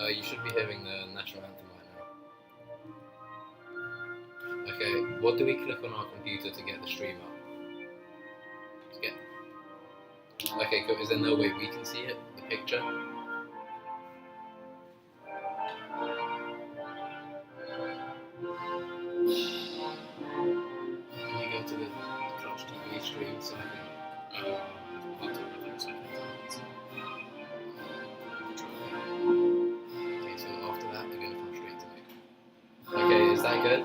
You should be hearing the national anthem right now. Okay, what do we click on our computer to get the stream up? Okay, cool. Is there no way we can see it, the picture? Can you go to the Clutch TV stream so I can... I'll talk about it second. Okay, so after that, they're going to come straight to me. Okay, is that good?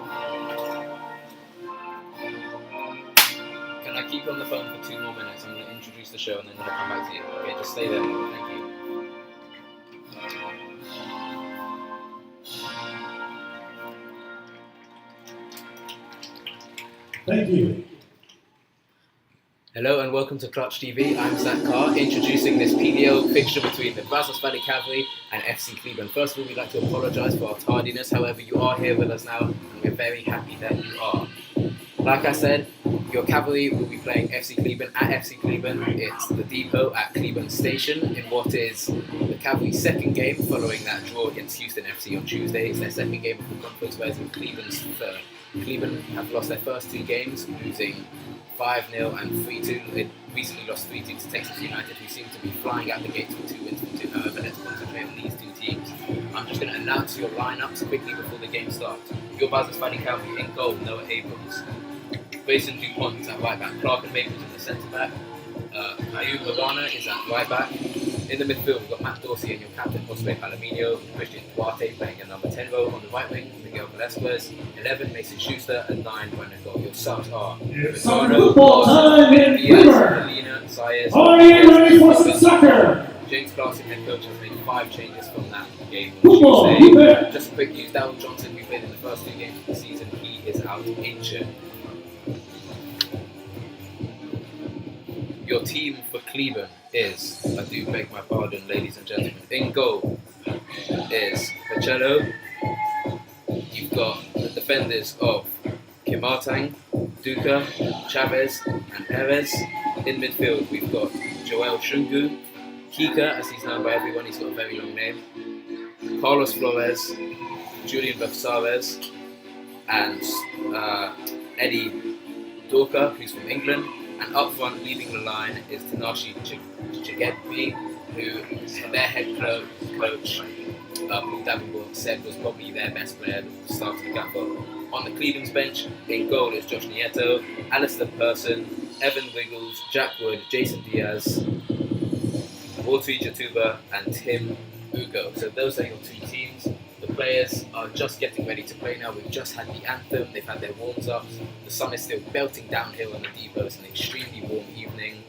Can I keep you on the phone for 2 more minutes? I'm going to introduce the show and then I'll come back to you. Okay, just stay there. Thank you. Thank you. Hello and welcome to Clutch TV. I'm Zach Carr, introducing this PDL fixture between the Brazos Cavalry and FC Cleburne. First of all, we'd like to apologise for our tardiness. However, you are here with us now and we're very happy that you are. Like I said, your cavalry will be playing FC Cleburne at FC Cleburne. It's the depot at Cleburne Station in what is the cavalry's second game following that draw against Houston FC on Tuesday. It's their second game of the conference, whereas in Cleburne's third. Cleburne have lost their first 2 games, losing 5-0 and 3-2. They recently lost 3-2 to Texas United, who seem to be flying out the gates with 2 wins from 2. However, let's concentrate on these 2 teams. I'm just going to announce your lineups quickly before the game starts. Your Brazos Cavalry in goal, Noah Abrams. Grayson DuPont at right back, Clark and Maples in the centre back. Ayub Lavana is at right back. In the midfield, we've got Matt Dorsey and your captain, Josue Palomino. Christian Duarte playing a number 10 role on the right wing. Miguel Velasquez. 11, Mason Schuster. And 9, Brandon Gold. Your subs are Football time in Cleburne. Melina, Sayers. Are you ready for some soccer? James Clarkson, head coach, has made 5 changes from that game on Football, Tuesday. Just quick news, Darryl Johnson, who played in the first 2 games of the season, he is out injured. Your team for Cleburne is, I do beg my pardon, ladies and gentlemen, in goal is Pacello. You've got the defenders of Kimartang, Duca, Chavez and Perez. In midfield we've got Joel Shungu, Kika, as he's known by everyone, he's got a very long name, Carlos Flores, Julian Bafsares and Eddie Dorka, who's from England. And up front, leading the line, is Tanashi Chigedby, who their head coach, Paul Davenport, said was probably their best player to start the gap. On the Cleburne's bench, in goal is Josh Nieto, Alistair Person, Evan Wiggles, Jack Wood, Jason Diaz, Walter Jatuba, and Tim Ugo. So those are your 2 teams. The players are just getting ready to play now. We've just had the anthem, they've had their warms-ups. The sun is still belting downhill on the depot. It's an extremely warm evening.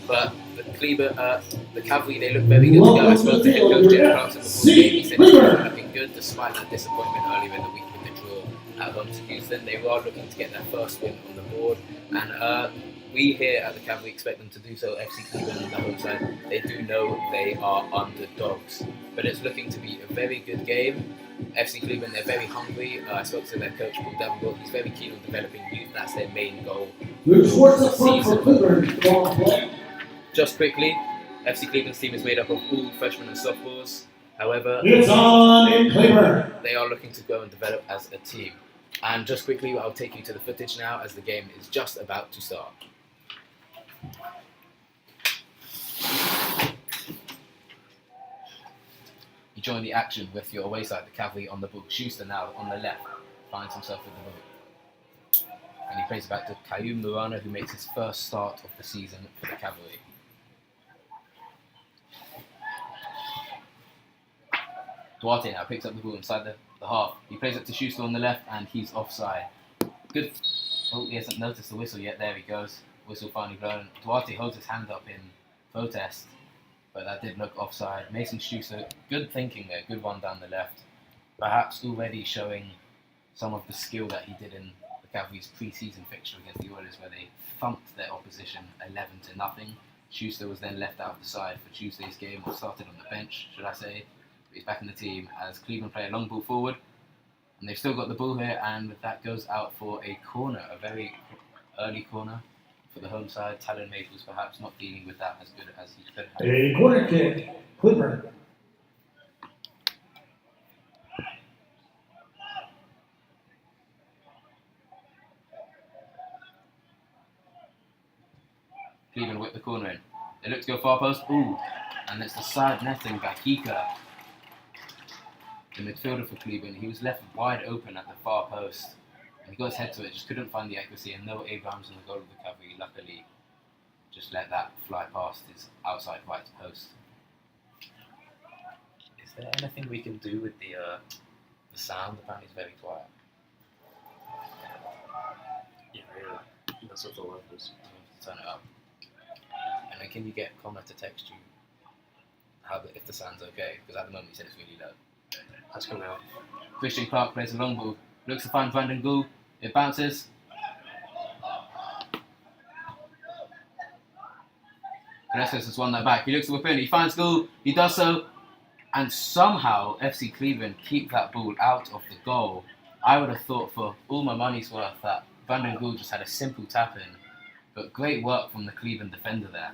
But the Cavalry, they look very good to go. I spoke to head coach Jim Clarkson before the game. He said it's looking good despite that disappointment earlier in the week with the draw at home to Houston. They were looking to get their first win on the board. And we here at the Cavalry expect them to do so. FC Cleburne on the home side, they do know they are underdogs. But it's looking to be a very good game. FC Cleburne, they're very hungry. I spoke to their coach, Paul Davenport. He's very keen on developing youth. That's their main goal. Just quickly, FC Cleburne's team is made up of all freshmen and sophomores. However, it's on in Cleburne. They are looking to go and develop as a team. And just quickly, I'll take you to the footage now as the game is just about to start. You join the action with your away side, the Cavalry on the ball. Schuster now on the left finds himself with the ball. And he plays it back to Kayum Murana, who makes his first start of the season for the Cavalry. Duarte now picks up the ball inside the half. He plays it to Schuster on the left and he's offside. Good. Oh, he hasn't noticed the whistle yet. There he goes. Whistle finally blown. Duarte holds his hand up in protest, but that did look offside. Mason Schuster, good thinking there, good one down the left. Perhaps already showing some of the skill that he did in the Cavalry's pre-season fixture against the Oilers, where they thumped their opposition 11-0. Schuster was then left out of the side for Tuesday's game, or started on the bench, should I say. He's back in the team as Cleburne play a long ball forward. And they've still got the ball here, and that goes out for a corner, a very early corner for the home side. Talon Maples perhaps not dealing with that as good as he could have. A corner kick, Cleburne. Cleburne whip the corner in. They look to go far post. Ooh. And it's the side netting by Kika. The midfielder for Cleburne. He was left wide open at the far post. And he got his head to it, just couldn't find the accuracy, and Noah Abrahams in the goal of the Cavalry, luckily, just let that fly past his outside right post. Is there anything we can do with the sound? Apparently it's very quiet. Yeah, that's what the left is. You have to turn it up. And then can you get Connor to text you if the sound's okay? Because at the moment he said it's really low. That's coming out. Christian Clark plays a long ball, looks to find Van den Gool, it bounces. Velasquez has won that back, he looks to whip in, he finds Gool, he does so, and somehow FC Cleburne keep that ball out of the goal. I would have thought for all my money's worth that Van den Gool just had a simple tap in, but great work from the Cleburne defender there.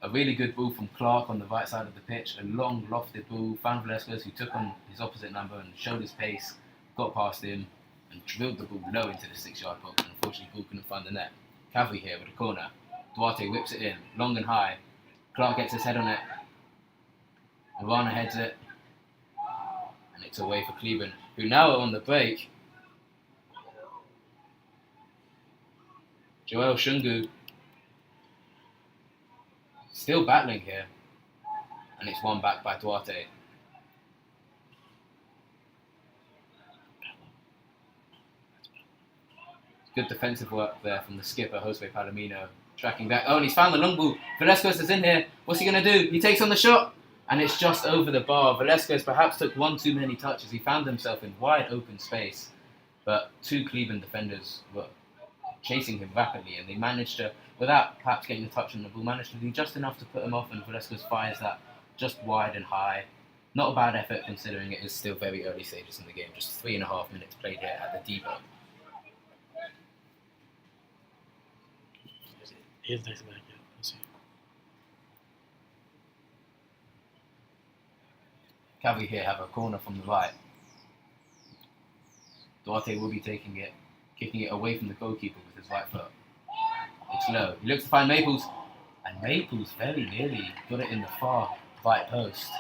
A really good ball from Clark on the right side of the pitch, a long lofted ball, found Velasquez, who took on his opposite number and showed his pace, got past him and drilled the ball low into the 6-yard box, and unfortunately Gool couldn't find the net. Cavalry here with a corner, Duarte whips it in, long and high, Clark gets his head on it, Ivana heads it, and it's away for Cleburne, who now are on the break. Joel Shungu still battling here, and it's won back by Duarte. Good defensive work there from the skipper, Jose Palomino, tracking back. Oh, and he's found the long ball. Velasquez is in here. What's he going to do? He takes on the shot, and it's just over the bar. Velasquez perhaps took one too many touches. He found himself in wide open space, but two Cleburne defenders were chasing him rapidly, and they managed to, without perhaps getting a touch on the ball, managed to do just enough to put him off, and Velasquez fires that just wide and high. Not a bad effort considering it is still very early stages in the game, just 3.5 minutes played here at the depot. He hasn't texted back yet. Let's see. Cavalry here have a corner from the right. Duarte will be taking it, kicking it away from the goalkeeper with his right foot. It's low. He looks to find Maples, and Maples very nearly got it in the far right post.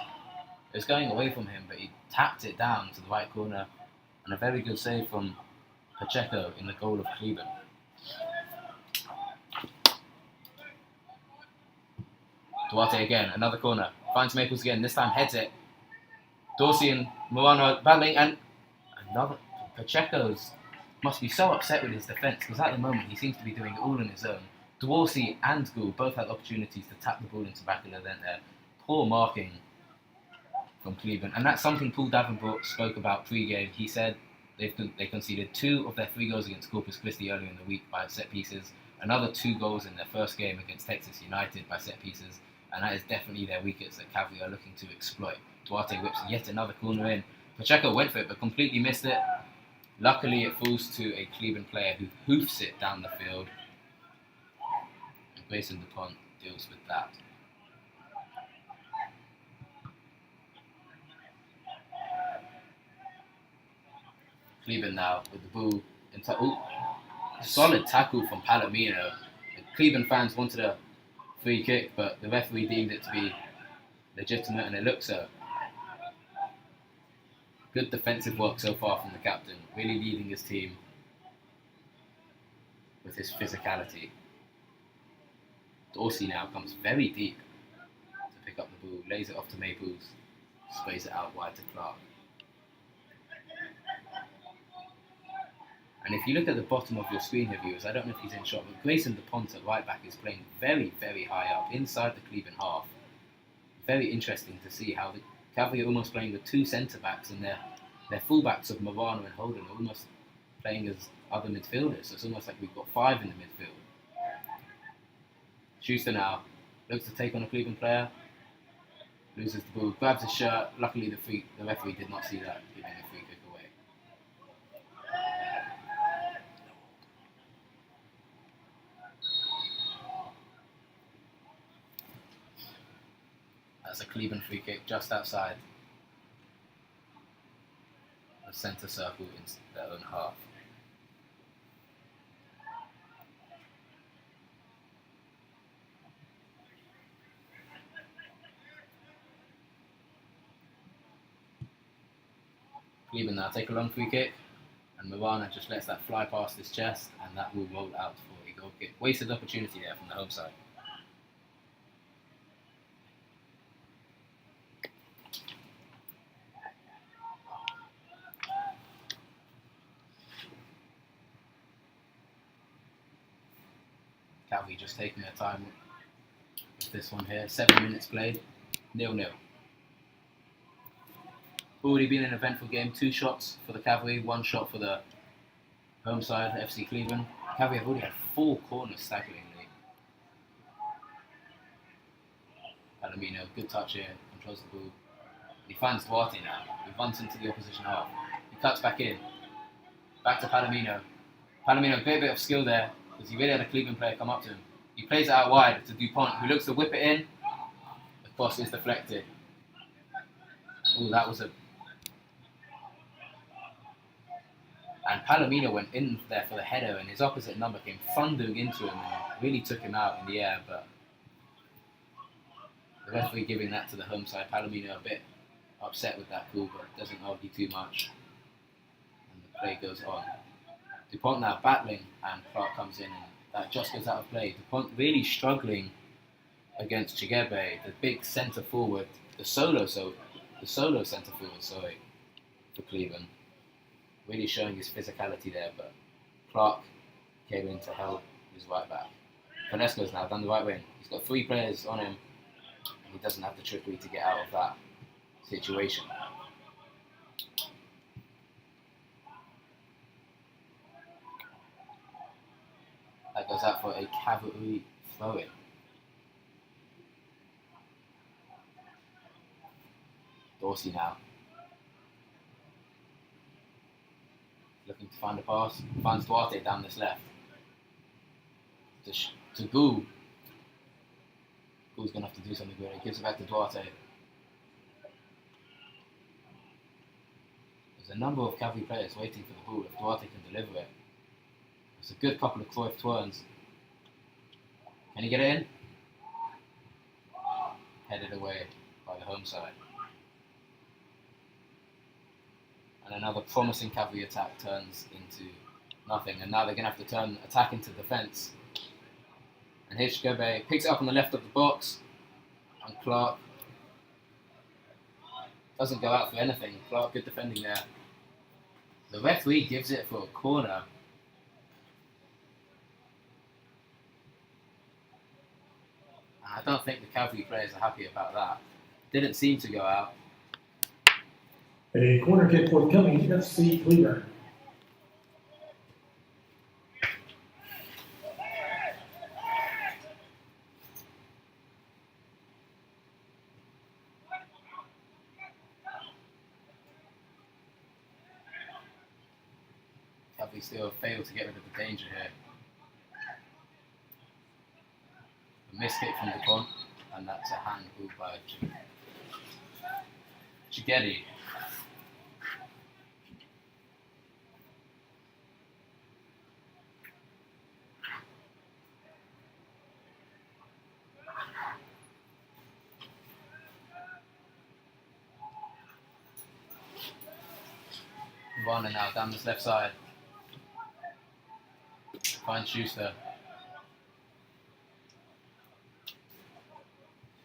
It was going away from him, but he tapped it down to the right corner, and a very good save from Pacheco in the goal of Cleburne. Duarte again, another corner, finds Maples again, this time heads it. Dorsey and Morano battling, and another. Pacheco's must be so upset with his defence, because at the moment he seems to be doing it all on his own. Dorsey and Gould both had opportunities to tap the ball into back of the net there. Poor marking from Cleburne, and that's something Paul Davenport spoke about pre-game. He said they conceded 2 of their 3 goals against Corpus Christi earlier in the week by set pieces, another 2 goals in their first game against Texas United by set pieces, and that is definitely their weakness that Cavalry are looking to exploit. Duarte whips yet another corner in. Pacheco went for it but completely missed it. Luckily it falls to a Cleburne player who hoofs it down the field, and Grayson DuPont deals with that. Cleburne now with the ball. Solid tackle from Palomino. The Cleburne fans wanted a free kick, but the referee deemed it to be legitimate, and it looked so. Good defensive work so far from the captain, really leading his team with his physicality. Dorsey now comes very deep to pick up the ball, lays it off to Maples, sprays it out wide to Clark. And if you look at the bottom of your screen here, viewers, I don't know if he's in shot, but Grayson DuPont at right back is playing very, very high up, inside the Cleburne half. Very interesting to see how the Cavalry are almost playing with 2 centre-backs, and their full-backs of Morano and Holden are almost playing as other midfielders, so it's almost like we've got 5 in the midfield. Schuster now looks to take on a Cleburne player, loses the ball, grabs his shirt. Luckily the referee did not see that, giving a free kick away. That's a Cleburne free kick just outside the centre circle in their own half. Cleburne now take a long free kick, and Miranda just lets that fly past his chest, and that will roll out for a goal kick. Wasted opportunity there from the home side. Cavalry just taking their time with this one here. 7 minutes played, 0-0. Already been an eventful game. 2 shots for the Cavalry, 1 shot for the home side, FC Cleburne. Cavalry have already had 4 corners staggeringly. Palomino, good touch here, controls the ball. He finds Duarte now. He runs into the opposition half. He cuts back in. Back to Palomino. Palomino, great bit of skill there, because he really had a Cleburne player come up to him. He plays it out wide to Dupont, who looks to whip it in. The cross is deflected. Oh, that was a... And Palomino went in there for the header, and his opposite number came thundering into him and really took him out in the air, but the referee giving that to the home side. Palomino a bit upset with that call, but doesn't argue too much. And the play goes on. Dupont now battling, and Clark comes in, and that just goes out of play. Dupont really struggling against Chigebe, the big centre forward, the solo centre forward, for Cleburne. Really showing his physicality there, but Clark came in to help his right back. Vanesco's now down the right wing. He's got 3 players on him, and he doesn't have the trickery to get out of that situation. That goes out for a Cavalry throw-in. Dorsey now. Looking to find a pass. Finds Duarte down this left. To Gould. Gould's going to have to do something with it. He gives it back to Duarte. There's a number of Cavalry players waiting for the ball if Duarte can deliver it. It's a good couple of Cruyff turns. Can he get it in? Headed away by the home side. And another promising Cavalry attack turns into nothing. And now they're going to have to turn attack into defence. And here Chigebe picks it up on the left of the box. And Clark doesn't go out for anything. Clark, good defending there. The referee gives it for a corner. And I don't think the Cavalry players are happy about that. Didn't seem to go out. A corner kick forthcoming, FC Cleburne. Cavalry still failed to get rid of the danger here. A missed hit from Dupont, and that's a hand pulled by Chigedi. Varner now down this left side. Finds Schuster.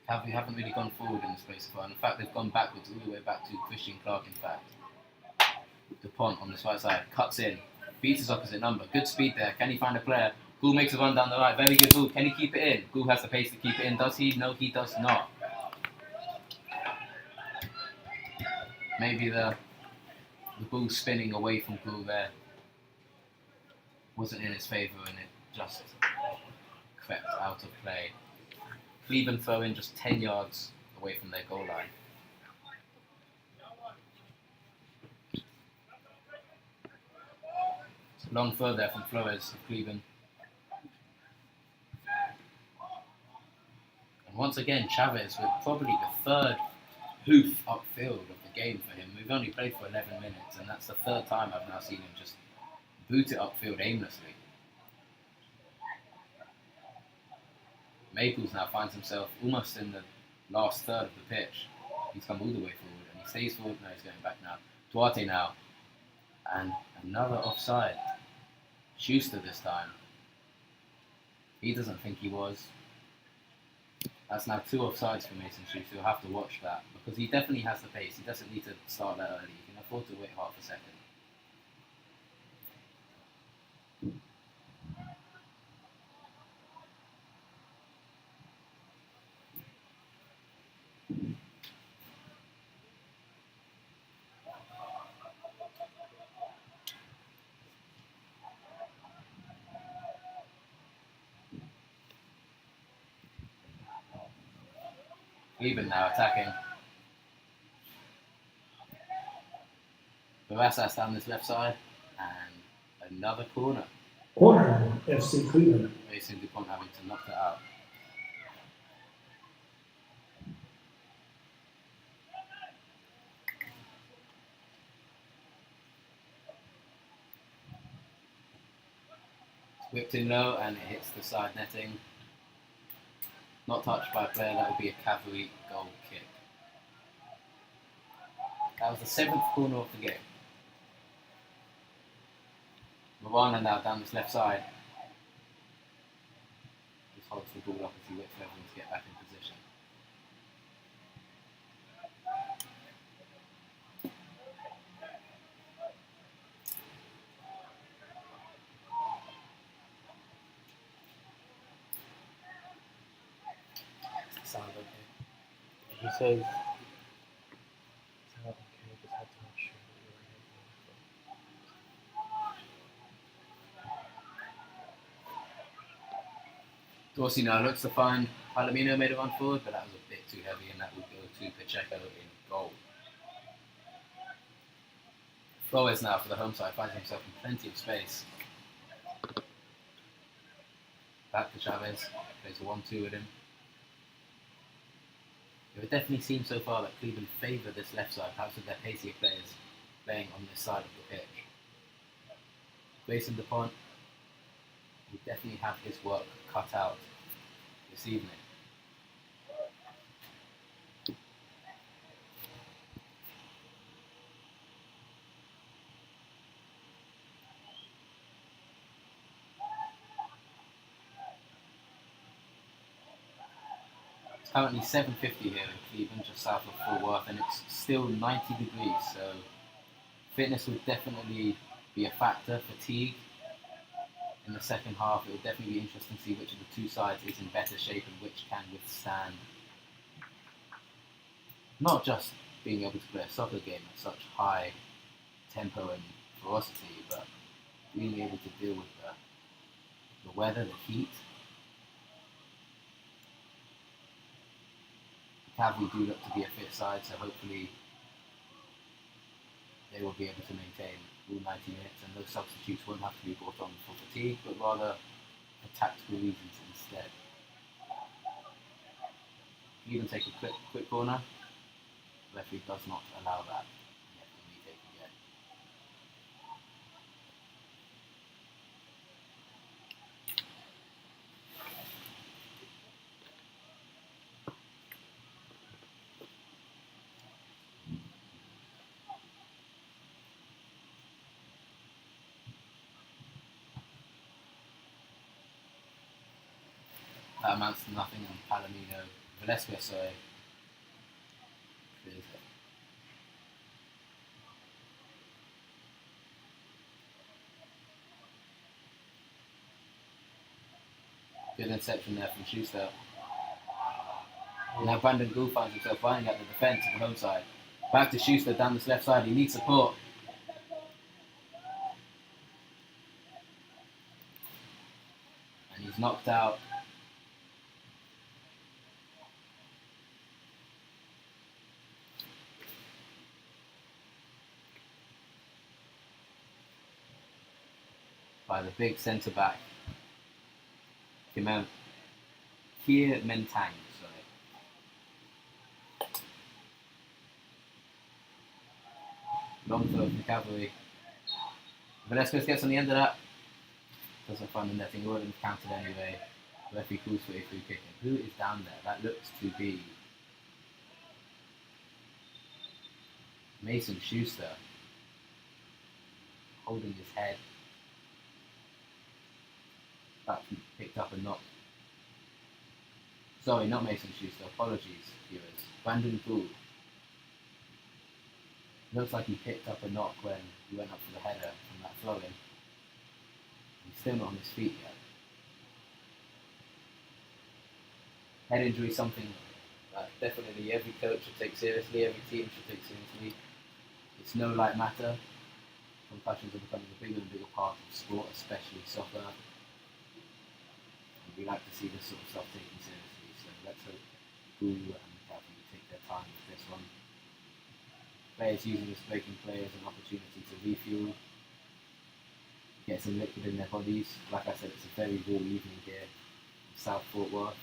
Cavalry haven't really gone forward in the space of far. In fact, they've gone backwards, all the way back to Christian Clark, in fact. Dupont on this right side, cuts in, beats his opposite number. Good speed there. Can he find a player? Gould makes a run down the right. Very good Gould. Can he keep it in? Gould has the pace to keep it in. Does he? No, he does not. Maybe the ball spinning away from Gould there wasn't in his favour, and it just crept out of play. Cleburne throw in just 10 yards away from their goal line. It's a long throw there from Flores of Cleburne. And once again, Chavez with probably the 3rd hoof upfield of the game for him. We've only played for 11 minutes, and that's the 3rd time I've now seen him just boot it upfield aimlessly. Maples now finds himself almost in the last third of the pitch. He's come all the way forward, and he stays forward. No, he's going back now. Duarte now. And another offside. Schuster this time. He doesn't think he was. That's now 2 offsides for Mason Schuster. You'll have to watch that because he definitely has the pace. He doesn't need to start that early. He can afford to wait half a second. Cleburne now attacking. Brazos down this left side, and another corner. Corner, FC Cleburne. Mason DuPont having to knock that out. It's whipped in low and it hits the side netting. Not touched by a player, that would be a Cavalry goal kick. That was the 7th corner of the game. Moana now down this left side. Just holds the ball up as he waits for everyone to get back in position. Sound okay. He says. Sound okay, just had to make sure that you were Dorsey now looks to find Palomino made a run forward, but that was a bit too heavy and that would go to Pacheco in goal. Flores now for the home side finds himself in plenty of space. Back to Chavez, plays a 1-2 with him. It would definitely seem so far that Cleveland favour this left side, perhaps with their pacier players playing on this side of the pitch. Mason DuPont will definitely have his work cut out this evening. It's currently 7:50 here in Cleveland, just south of Fort Worth, and it's still 90 degrees, so fitness would definitely be a factor. Fatigue in the second half, it would definitely be interesting to see which of the two sides is in better shape and which can withstand not just being able to play a soccer game at such high tempo and ferocity, but being able to deal with the weather, the heat. The Cavalry do look to be a fit side, so hopefully they will be able to maintain all 90 minutes, and those substitutes won't have to be brought on for fatigue, but rather for tactical reasons instead. Even take a quick corner. The referee does not allow that. You have to retake again. That amounts to nothing, and Palomino, Velasquez, sorry, clears it. Good interception there from Schuster. Now Brandon Gould finds himself finding at the defence of the home side. Back to Schuster down this left side, he needs support. And he's knocked out. By the big centre back, Kier Mentang. Sorry. Long throw from the Cavalry. Velasquez gets on the end of that. Doesn't find the netting. It would have counted anyway. The referee calls for a free kick. Who is down there? That looks to be Mason Schuster. holding his head. Perhaps he picked up a knock. Sorry, not Mason Schuster, apologies, viewers. Brandon Gould. Looks like he picked up a knock when he went up for the header from that throw-in. He's still not on his feet yet. Head injury is something that definitely every coach should take seriously, every team should take seriously. It's no light matter. Concussions are becoming a bigger and bigger part of sport, especially soccer. And we like to see this sort of stuff taken seriously, so let's hope Gould and Cavalry take their time with this one. Players using this breaking play as an opportunity to refuel, get some liquid in their bodies. Like I said, it's a very warm evening here in South Fort Worth.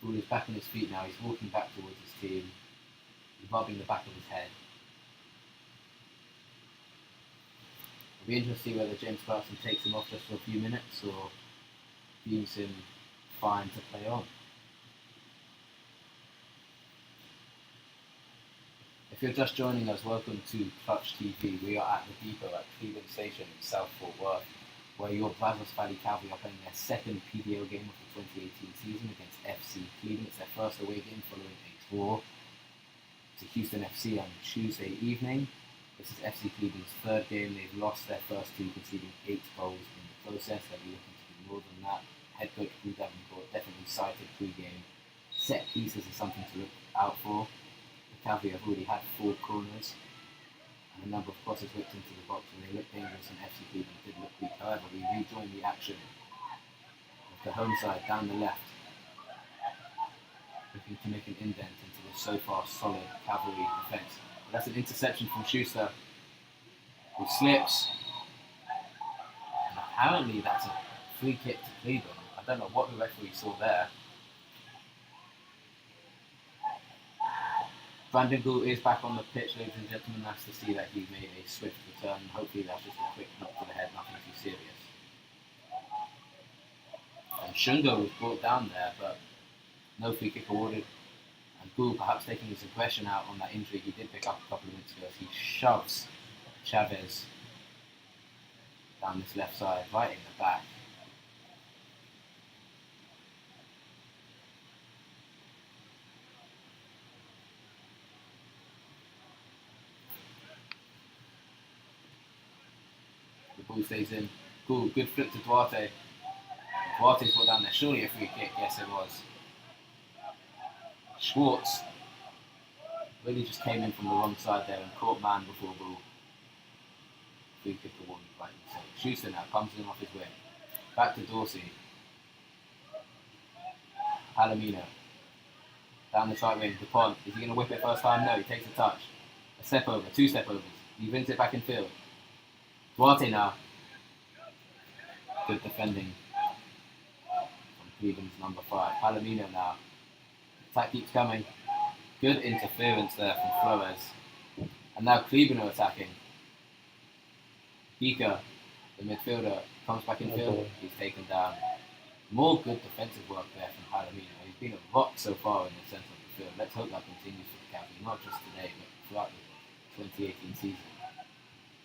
Gould is back on his feet now, he's walking back towards his team, he's rubbing the back of his head. It'll be interesting to see whether James Clarkson takes him off just for a few minutes or deems him fine to play on. If you're just joining us, welcome to Clutch TV. We are at the depot at Cleburne Station in South Fort Worth, where your Brazos Valley Cavalry are playing their second PDO game of the 2018 season against FC Cleburne. It's their first away game following a draw to Houston FC on Tuesday evening. This is FC Cleburne's third game. They've lost their first two, conceding 8 goals in the process. They'll be looking to do more than that. Head coach Drew Davenport definitely cited pre-game. Set pieces are something to look out for. The Cavalry have already had 4 corners and a number of crosses whipped into the box, and they looked dangerous, and FC Cleburne did look weak. However, we rejoined the action of the home side down the left, looking to make an indent into the so far solid Cavalry defence. But that's an interception from Schuster, who slips, and apparently that's a free kick to Cleburne. I don't know what the referee saw there. Brandon Gould is back on the pitch, ladies and gentlemen. Nice to see that he made a swift return. Hopefully that's just a quick knock to the head, nothing too serious. And Shungo was brought down there, but no free kick awarded. And Gould perhaps taking his aggression out on that injury he did pick up a couple of minutes ago as he shoves Chavez down this left side, right in the back. Ball stays in. Cool, good flip to Duarte. Duarte's ball down there. Surely a free kick. Yes, it was. Schwartz really just came in from the wrong side there and caught man before ball. Free kick awarded by himself. Schuster now comes in off his wing. Back to Dorsey. Palomino. Down the right wing. Dupont. Is he going to whip it first time? No, he takes a touch. A step over. 2 step overs. He wins it back in field. Duarte now. Good defending from Cleburne's number 5. Palomino now. Attack keeps coming. Good interference there from Flores. And now Cleburne are attacking. Hika, the midfielder, comes back in field. He's taken down. More good defensive work there from Palomino. He's been a rock so far in the centre of the field. Let's hope that continues for the Cavalry, not just today, but throughout the 2018 season.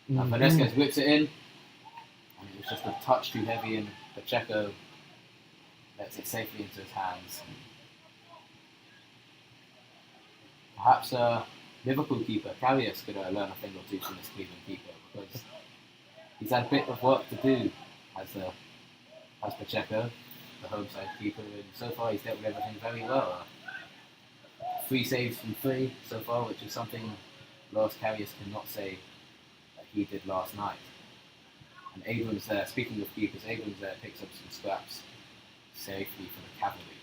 Now Velasquez whips it in, and it was just a touch too heavy, and Pacheco lets it safely into his hands. Perhaps Liverpool keeper Carrius could learn a thing or two from this Cleveland keeper, because he's had a bit of work to do as Pacheco, the home side keeper, and so far he's dealt with everything very well. 3 saves from 3 so far, which is something Loris Carrius cannot say he did last night. And Abrams there, speaking of keepers, Abrams there picks up some scraps safely for the Cavalry.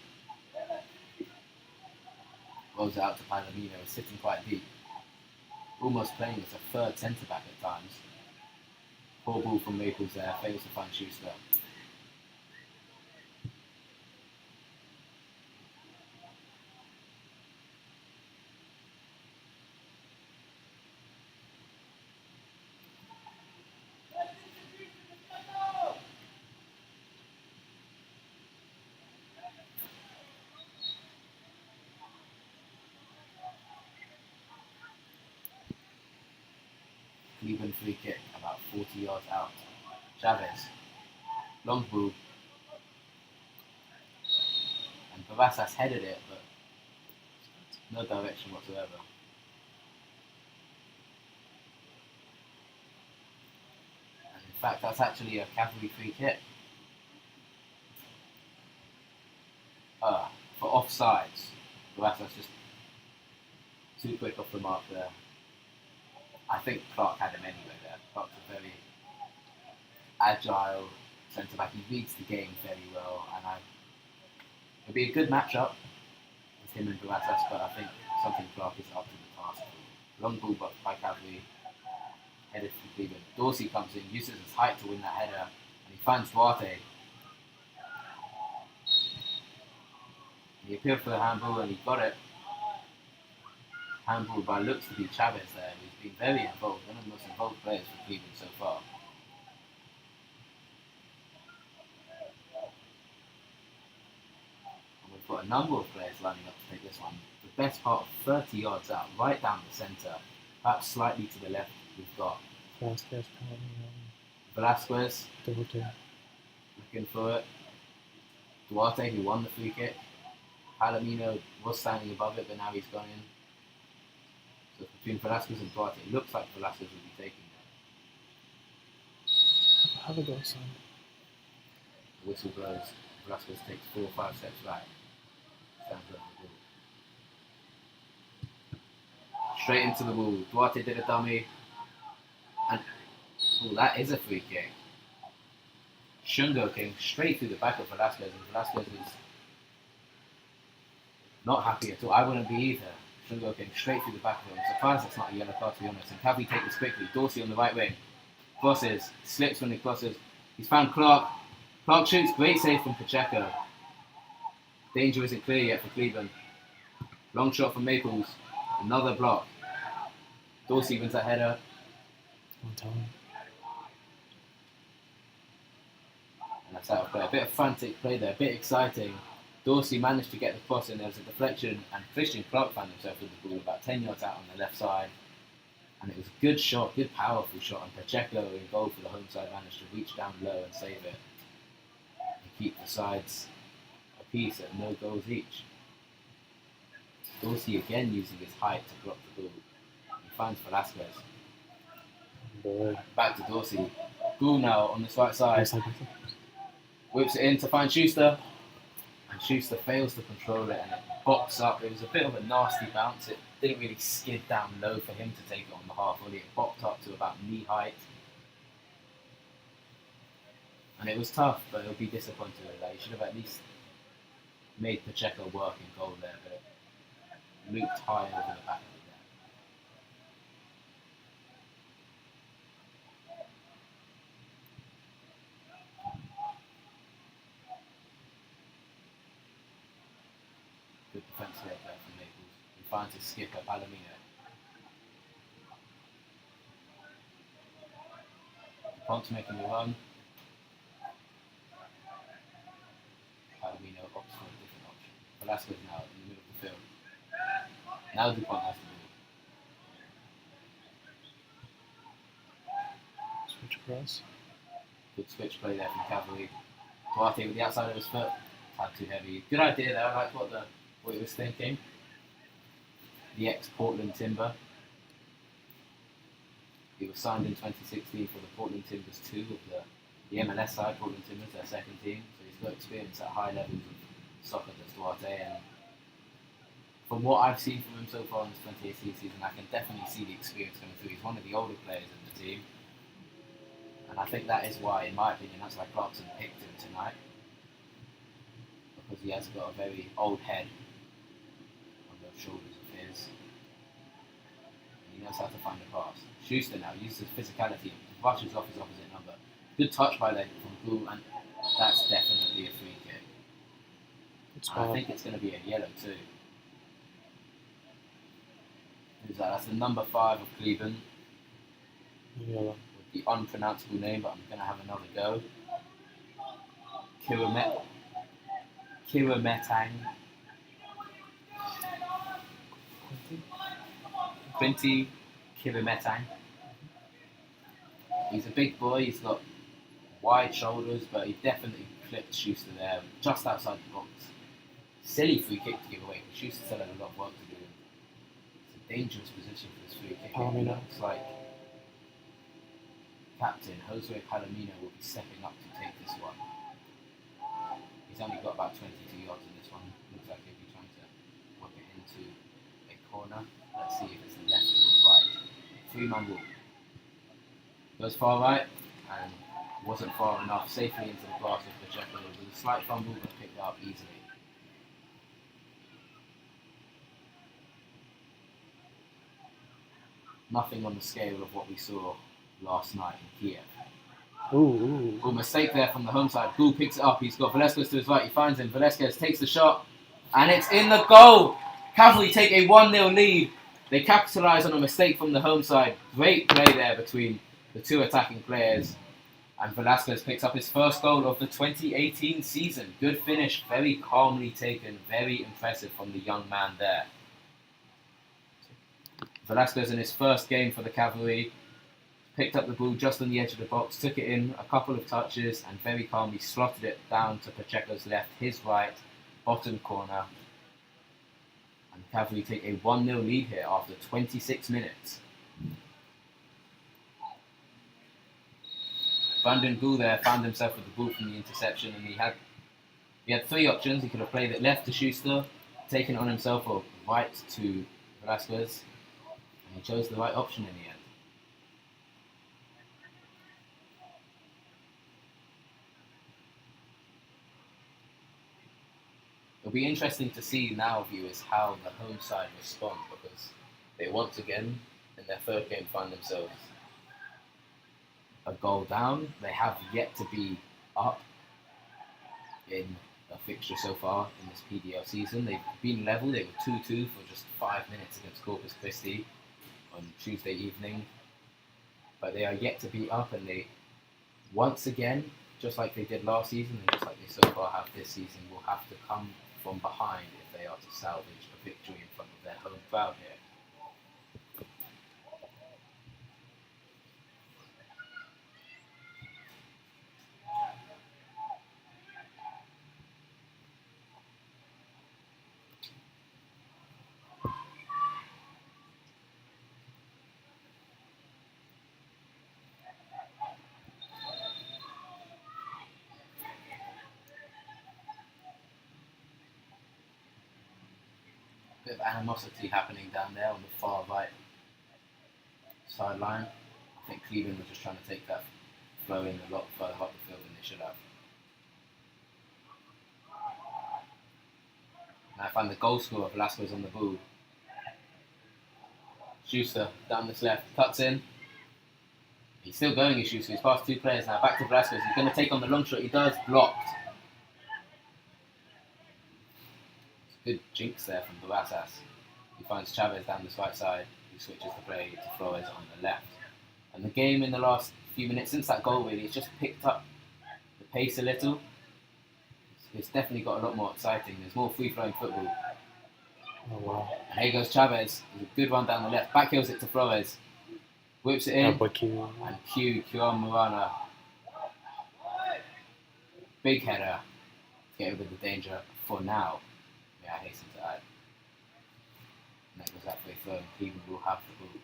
Rolls it out to Palomino, sitting quite deep. Almost playing as a third centre-back at times. Poor ball from Maples there, fails to find Schuster. Cleburne free kick about 40 yards out. Chavez, long ball, and Brazos headed it, but no direction whatsoever. And in fact, that's actually a Cavalry free kick. For offsides, Brazos just too quick off the mark there. I think Clark had him anyway there. Clark's a very agile centre-back. He reads the game very well, and it'll be a good match-up with him and Brazos, but I think something Clark is up to the task. Long ball by Cavalry, headed from Cleburne. Dorsey comes in, uses his height to win that header, and he finds Duarte. He appealed for the handball and he got it. Handball by looks to be Chavez there, who's been very involved, one of the most involved players for Cleveland so far. And we've got a number of players lining up to take this one. The best part of 30 yards out, right down the centre, perhaps slightly to the left, we've got Vasquez, Velasquez Duarte. looking for it. Duarte, who won the free kick. Palomino was standing above it, but now he's gone in. So it's between Velasquez and Duarte. It looks like Velasquez will be taking it. Have a go, son. The whistle blows. Velasquez takes 4 or 5 steps back. Stands up the ball. Straight into the wall. Duarte did a dummy. And that is a free kick. Shungo came straight through the back of Velasquez, and Velasquez is not happy at all. I wouldn't be either. Shungo came straight through the back of him. I'm surprised it's not a yellow card, to be honest. And Cavalry take this quickly. Dorsey on the right wing. Crosses. Slips when he crosses. He's found Clark. Clark shoots. Great save from Pacheco. Danger isn't clear yet for Cleveland. Long shot from Maples. Another block. Dorsey wins that header. On time. And that's out of play. A bit of frantic play there. A bit exciting. Dorsey managed to get the cross in. There was a deflection, and Christian Clark found himself with the ball about 10 yards out on the left side. And it was a good shot, good powerful shot. And Pacheco, in goal for the home side, managed to reach down low and save it. And keep the sides apiece at no goals each. Dorsey again using his height to block the ball. He finds Velasquez. Boy. Back to Dorsey. Goul now on this right side. Yes, I can. Whips it in to find Schuster. And Schuster fails to control it, and it bops up. It was a bit of a nasty bounce. It didn't really skid down low for him to take it on the half volley. It bopped up to about knee height. And it was tough, but it'll be disappointing with that. He should have at least made Pacheco work in goal there, but it looped high over the back of the net. Good defence there from Naples. He finds his skipper, Palomino. DuPont's making the run. Palomino opts for a different option. Velasquez now in the middle of the field. Now DuPont has the ball. Switch across. Good switch play there from Cavalry. Duarte with the outside of his foot. Tad too heavy. Good idea there. I like what he was thinking. The ex-Portland Timber. He was signed in 2016 for the Portland Timbers 2 of the MLS side, Portland Timbers, their second team. So he's got experience at high levels of soccer, does Duarte. And from what I've seen from him so far in this 2018 season, I can definitely see the experience coming through. He's one of the older players in the team. And I think that is why, in my opinion, that's why Clarkson picked him tonight. Because he has got a very old head on the shoulders of his. And he knows how to find a pass. Schuster now uses his physicality and rushes off his opposite number. Good touch by from Goul, and that's definitely a free kick. And I think it's going to be a yellow too. Who's that? That's the number 5 of Cleburne. Yellow. With the unpronounceable name, but I'm going to have another go. Kirametang. Quinty Kirametang. He's a big boy, he's got wide shoulders, but he definitely clipped Schuster there, just outside the box. Silly free kick to give away, but Schuster still had a lot of work to do. It's a dangerous position for this free kick. It looks like captain Jose Palomino will be stepping up to take this one. He's only got about 22 yards in this one. Looks like he'll be trying to whip it into a corner. Let's see if it's the left or the right. 3-man ball. Goes far right and wasn't far enough. Safely into the glass of Pacheco. It was a slight fumble but picked up easily. Nothing on the scale of what we saw last night in Kiev. Ooh, mistake there from the home side. Goul picks it up. He's got Velasquez to his right. He finds him. Velasquez takes the shot. And it's in the goal. Cavalry take a 1-0 lead. They capitalise on a mistake from the home side. Great play there between the two attacking players. And Velasquez picks up his first goal of the 2018 season. Good finish. Very calmly taken. Very impressive from the young man there. Velasquez in his first game for the Cavalry picked up the ball just on the edge of the box, took it in a couple of touches and very calmly slotted it down to Pacheco's left, his right, bottom corner. And the Cavalry take a 1-0 lead here after 26 minutes. Brandon Goul there found himself with the ball from the interception, and he had 3 options. He could have played it left to Schuster, taken it on himself, or right to Velasquez. And he chose the right option in the end. It'll be interesting to see now, viewers, how the home side respond, because they once again, in their third game, find themselves a goal down. They have yet to be up in a fixture so far in this PDL season. They've been level. They were 2-2 for just 5 minutes against Corpus Christi on Tuesday evening. But they are yet to be up, and they, once again, just like they did last season, and just like they so far have this season, will have to come from behind if they are to salvage a victory in front of their home crowd here. Bit of animosity happening down there on the far right sideline. I think Cleburne were just trying to take that flow in a lot further up the field than they should have. And I find the goal scorer, Velasquez, on the ball. Schuster down this left, cuts in. He's still going, Schuster. He's past 2 players now. Back to Velasquez. He's going to take on the long shot. He does, blocked. Good jinx there from Brazos. He finds Chavez down this right side. He switches the play to Flores on the left. And the game in the last few minutes, since that goal really, it's just picked up the pace a little. It's definitely got a lot more exciting. There's more free-flowing football. Oh wow. And here goes Chavez. There's a good one down the left. Backheels it to Flores. Whips it in. And Kieran Morana. Big header to get over the danger for now. I hasten to add. And that goes halfway through, and Cleveland will have the ball.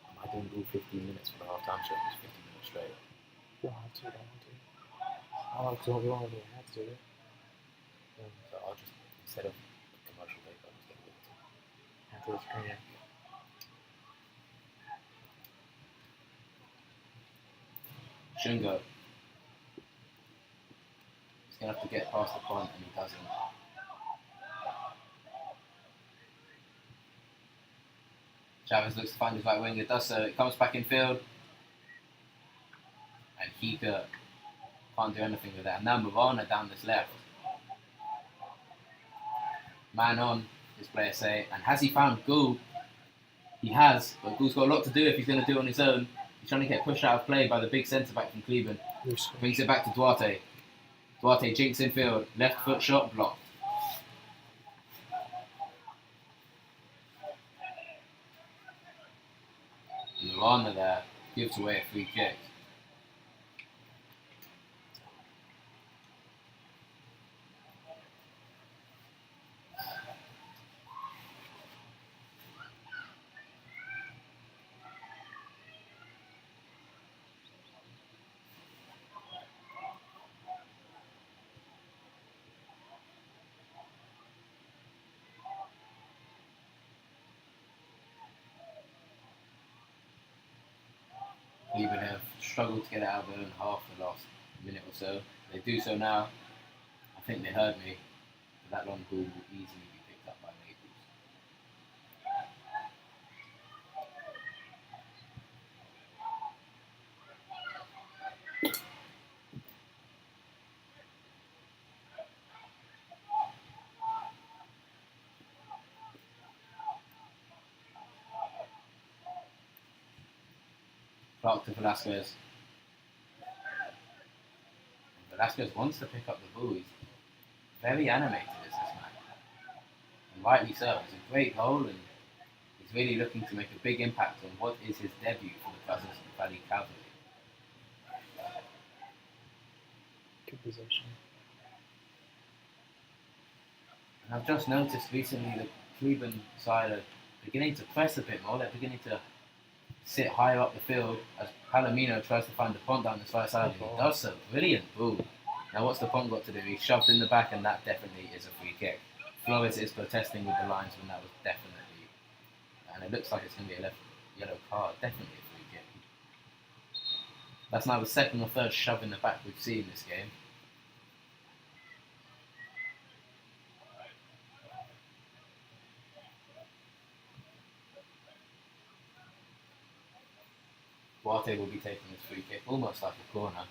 Am I doing all 15 minutes for the half-time show? Just 15 minutes straight. You don't have to, I like to, we don't really have to do it. So I'll just, instead of commercial break, I'll just get rid of it. After the screen. Shingo. He's going to have to get past the point, and he doesn't. Chavez looks to find his right winger, does so. It comes back in field. And Higa can't do anything with that. And now Morana down this left. Man on, his players say. And has he found Goul? He has, but Goul's got a lot to do if he's going to do it on his own. He's trying to get pushed out of play by the big centre-back from Cleburne. Brings it back to Duarte. Duarte jinks in field. Left foot shot blocked. Cleburne there gives away a free kick. Cleburne have struggled to get it out of their own half the last minute or so. They do so now. I think they heard me, but that long ball will easily be picked up by Naples. Clark to Velasquez. And Velasquez wants to pick up the ball. He's very animated as this man. And rightly so. It's a great goal and he's really looking to make a big impact on what is his debut for the Brazos Valley Cavalry. Good possession. And I've just noticed recently the Cleburne side are beginning to press a bit more. They're beginning to sit higher up the field as Palomino tries to find the Pont down the right side. And he does so. Brilliant ball. Now what's the Pont got to do? He's shoved in the back and that definitely is a free kick. Flores is protesting with the linesman. That was definitely, and it looks like it's going to be a left yellow card. Definitely a free kick. That's now the second or third shove in the back we've seen this game. Duarte will be taking this free kick, almost like a corner.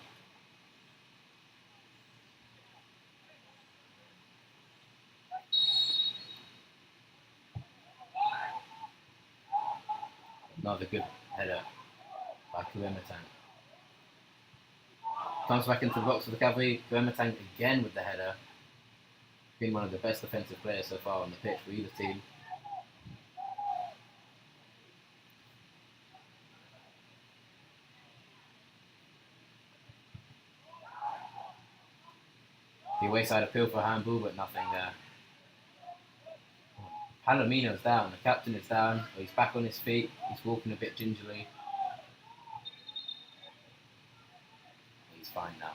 Another good header by Kuematang. Comes back into the box for the Cavalry. Kuematang again with the header. Been one of the best defensive players so far on the pitch for either team. The away side appeal for a handball, but nothing there. Palomino's down, the captain is down, he's back on his feet, he's walking a bit gingerly. He's fine now.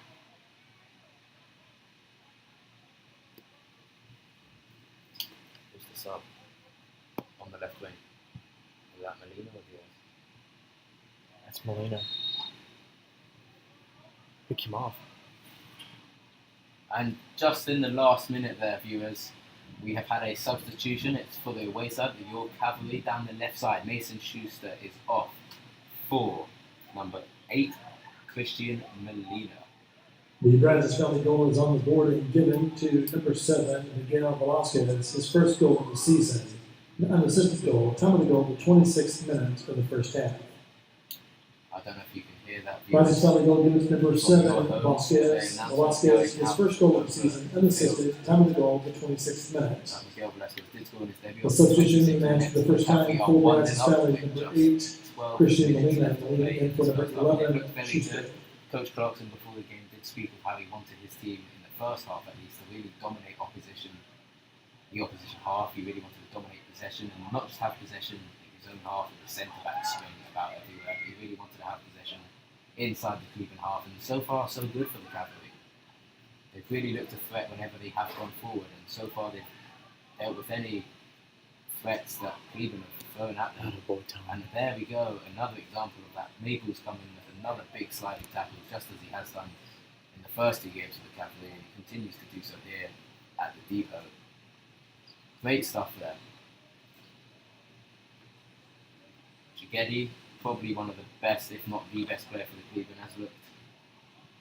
Who's the sub on the left wing? Is that Molina or Diaz? That's Molina. Pick him off. And just in the last minute there, viewers, we have had a substitution. It's for the away side, the York Cavalry down the left side. Mason Schuster is off for number 8, Christian Molina. The Brazos family goal is on the board and given to number 7, Miguel Velasquez, his first goal of the season. An unassisted goal, time of the goal, the 26th minute of the first half. I don't know if you can hear that. Brazos family goal given to number 7, Velasquez, his first goal of the season, unassisted, time of the goal, the 26th minute. Miguel Velasquez did score in his debut. The substitution in the match for the first time for Brazos family, number 8, Christian Molina, in for number 11, Schuster. Coach Clarkson before the game did speak of how he wanted his team in the first half at least to really dominate opposition, the opposition half. He really wanted to dominate possession and not just have possession in his own half with the centre back swing about everywhere. He really wanted to have possession inside the Cleburne half, and so far so good for the Cavalry. They've really looked a threat whenever they have gone forward, and so far they've dealt with any threats that Cleburne have thrown at them. And there we go, another example of that. Naples coming with another big sliding tackle, just as he has done in the first 2 games of the Cavalry, and he continues to do so here at the depot. Great stuff there. Gigedi, probably one of the best, if not the best player for the Cleburne, has looked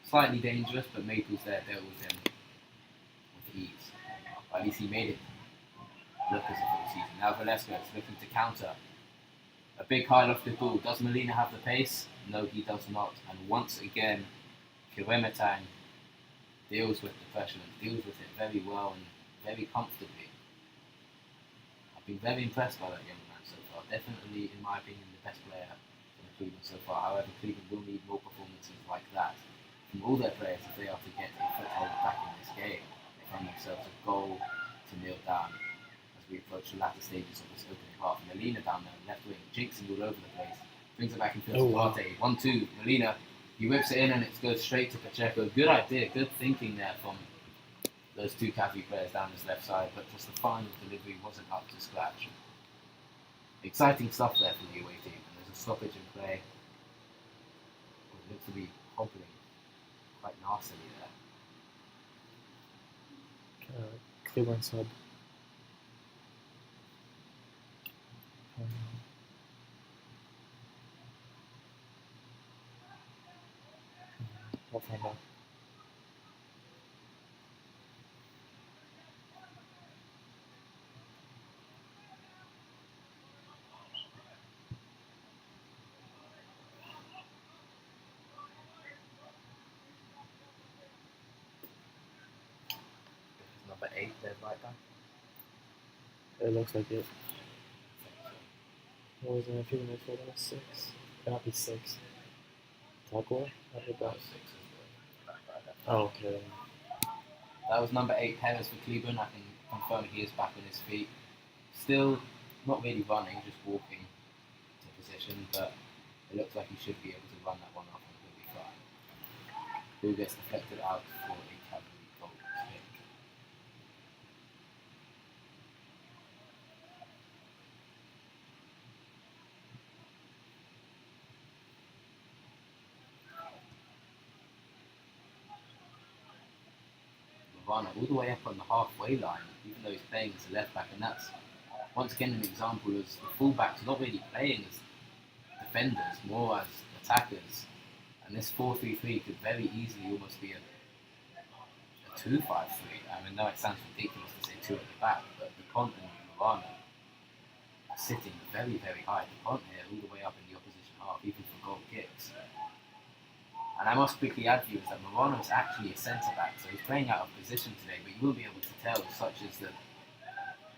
slightly dangerous, but Maples there dealt with him with ease. At least he made it look as if it was easy. Now Velasquez looking to counter. A big high lofted ball. Does Molina have the pace? No, he does not. And once again, Kuematang deals with the pressure and deals with it very well and very comfortably. I've been very impressed by that young man so far. Definitely, in my opinion, the best player from Cleveland so far. However, Cleveland will need more performances like that from all their players if they are to get a foothold back in this game. They find themselves a goal to kneel down as we approach the latter stages of this opening half. Molina down there, left wing, jinxing all over the place. Brings it back in field to Duarte. 1-2, Molina. He whips it in and it goes straight to Pacheco. Good idea, good thinking there from those two Cavalry players down his left side, but just the final delivery wasn't up to scratch. Exciting stuff there from the away team, and there's a stoppage in play. It looks to be hobbling quite nastily there. Cleburne sub. I'll find out. Number 8 there, right back. It looks like it. What was it? I think midfield was 6. Cannot be 6. Tackle? I heard that. 6 is the back right. Oh, okay. That was number 8, Perez for Cleburne. I can confirm he is back on his feet. Still not really running, just walking to position, but it looks like he should be able to run that one off and he'll be fine. Who gets deflected out for a Cavalry goal kick. Varane all the way up on the halfway line, even though he's playing as a left back, and that's once again an example as the fullbacks not really playing as defenders, more as attackers. And this 4-3-3 could very easily almost be a 2-5-3. I mean, no, it sounds ridiculous to say 2 at the back, but Dupont and Varane are sitting very, very high. Dupont here all the way up in the opposition half, even for goal kicks. And I must quickly add for you is that Morano is actually a centre-back, so he's playing out of position today, but you will be able to tell, such as the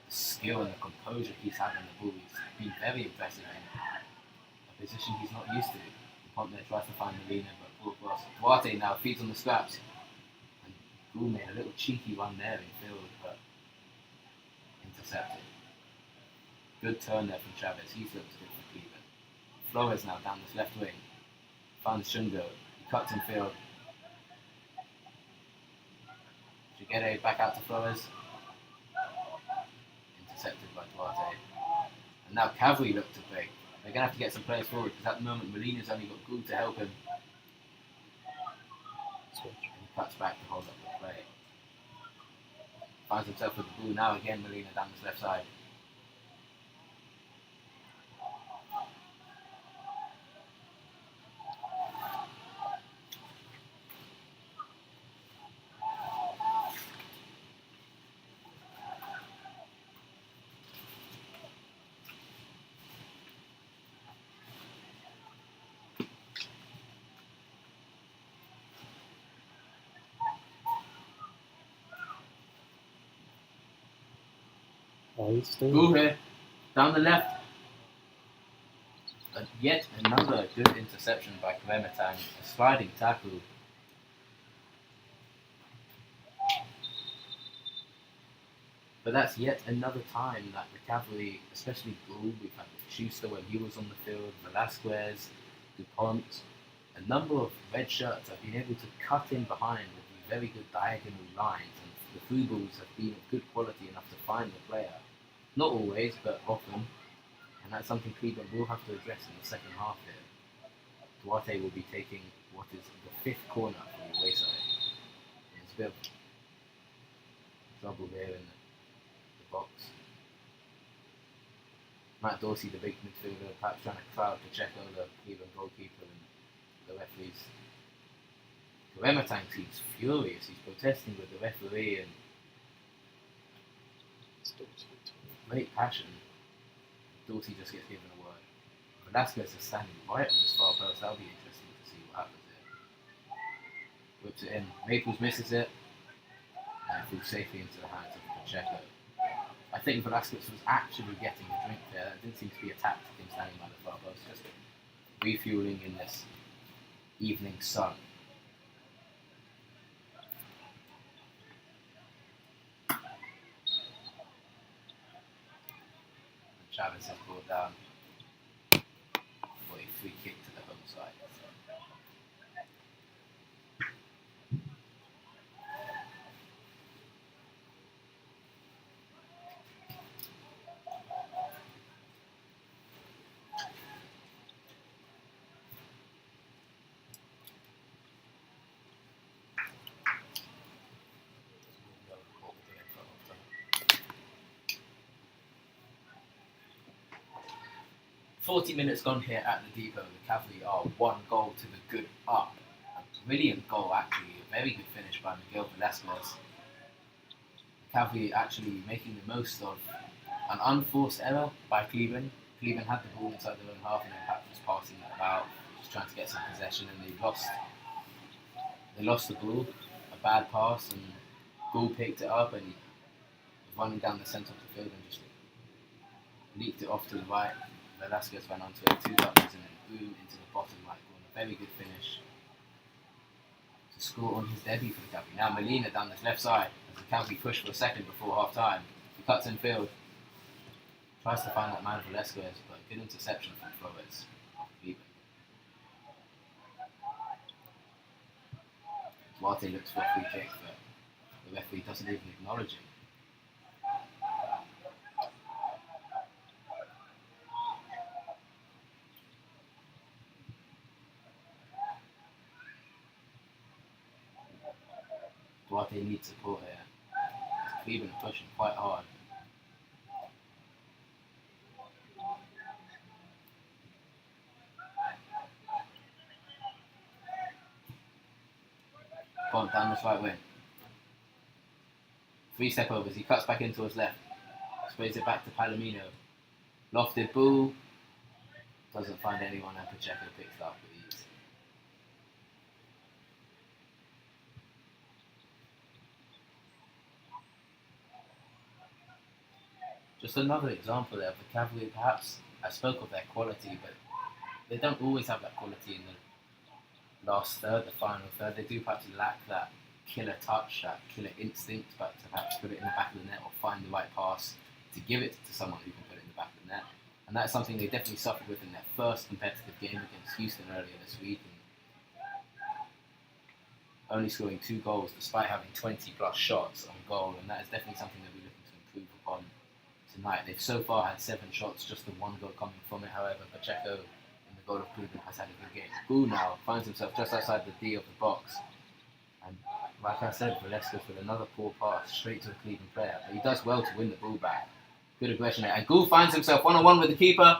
skill and the composure he's had on the ball. He's been very impressive in a position he's not used to. Dupont there tries to find Molina, but poor cross. Duarte now feeds on the scraps. And Gould made a little cheeky run there in field, but intercepted. Good turn there from Chavez, he's looked good for Cleveland. Flores now down this left wing. Finds Shungo. Cuts in field. Chiguere back out to Flores. Intercepted by Duarte. And now Cavalry look to break. They're going to have to get some players forward because at the moment Molina's only got Gould to help him. And he cuts back to hold up the play. Finds himself with the ball now again, Molina down this left side. Oh, he's still. Gould here, down the left. Yet another good interception by Kremetang, a sliding tackle. But that's yet another time that the Cavalry, especially Gould, we've had Schuster when he was on the field, Velasquez, Dupont, a number of red shirts have been able to cut in behind with these very good diagonal lines, and the through balls have been of good quality enough to find the player. Not always, but often, and that's something Cleburne will have to address in the second half here. Duarte will be taking what is the 5th corner from the away side. And it's a bit of trouble there in the box. Matt Dorsey, the big midfielder, perhaps trying to crowd Pacheco, the Cleveland goalkeeper, and the referees. Kremetang seems furious. He's protesting with the referee and great passion. Dorsey just gets given a word. Velasquez is standing right on this far post. That'll be interesting to see what happens here. Whips it in. Maples misses it. And falls safely into the hands of Pacheco. I think Velasquez was actually getting a drink there. It didn't seem to be a tactic him standing by the far post. Just refueling in this evening sun. And Chavez has brought down for a free kick to the home side. 40 minutes gone here at the Depot. The Cavalry are 1 goal to the good up. A brilliant goal, actually. A very good finish by Miguel Velasquez. The Cavalry actually making the most of an unforced error by Cleburne. Cleburne had the ball inside their own half and then Pat was passing it about, just trying to get some possession, and they lost the ball. A bad pass, and Gould picked it up and he was running down the centre of the field and just leaked it off to the right. Velasquez went onto it, 2 touches, and then boom into the bottom right corner. Very good finish to score on his debut for the Cavalry. Now Molina down this left side as the Cavalry push for a second before half time. He cuts in field, tries to find that man Velasquez, but good interception from Flores. Duarte looks for a free kick, but the referee doesn't even acknowledge it. Duarte needs support here. Cleburne pushing quite hard. Gone down this right wing. 3 step overs. He cuts back into his left. Sprays it back to Palomino. Lofted ball. Doesn't find anyone, and Pacheco picks it up with ease. Just another example there of the Cavalry. Perhaps I spoke of their quality, but they don't always have that quality in the last third, the final third. They do perhaps lack that killer touch, that killer instinct, but to perhaps put it in the back of the net or find the right pass to give it to someone who can put it in the back of the net. And that's something they definitely suffered with in their first competitive game against Houston earlier this week. And only scoring 2 goals despite having 20 plus shots on goal, and that is definitely something that we're looking to improve upon tonight. They've so far had 7 shots, just the 1 goal coming from it. However, Pacheco in the goal of Cleburne has had a good game. Gould now finds himself just outside the D of the box. And like I said, Velasquez with another poor pass straight to a Cleburne player. But he does well to win the ball back. Good aggression there. And Gould finds himself 1-on-1 with the keeper.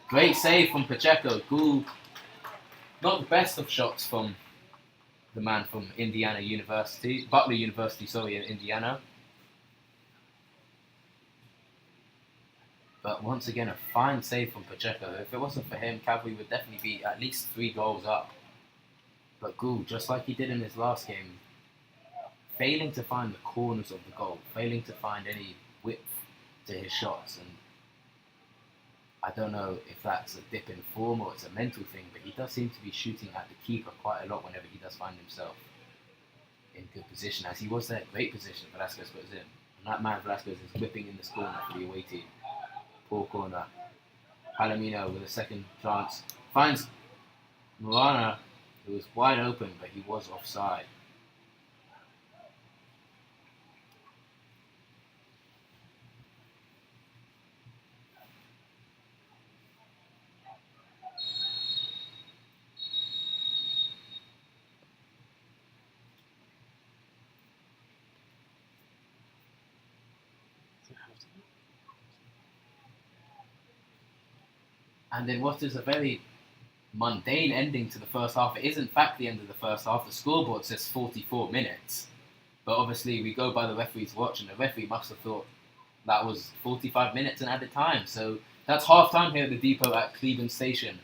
Great save from Pacheco. Gould, not the best of shots from the man from Butler University, in Indiana. But once again, a fine save from Pacheco. If it wasn't for him, Cavalry would definitely be at least 3 goals up. But Gould, just like he did in his last game, failing to find the corners of the goal, failing to find any width to his shots. And I don't know if that's a dip in form or it's a mental thing, but he does seem to be shooting at the keeper quite a lot whenever he does find himself in good position. As he was there, great position, Velasquez puts in. And that man Velasquez is whipping in this corner for the away team. Poor corner. Palomino with a second chance. Finds Morana, who was wide open, but he was offside. And then what is a very mundane ending to the first half. It is in fact the end of the first half. The scoreboard says 44 minutes. But obviously we go by the referee's watch, and the referee must have thought that was 45 minutes and added time. So that's half time here at the Depot at Cleburne Station.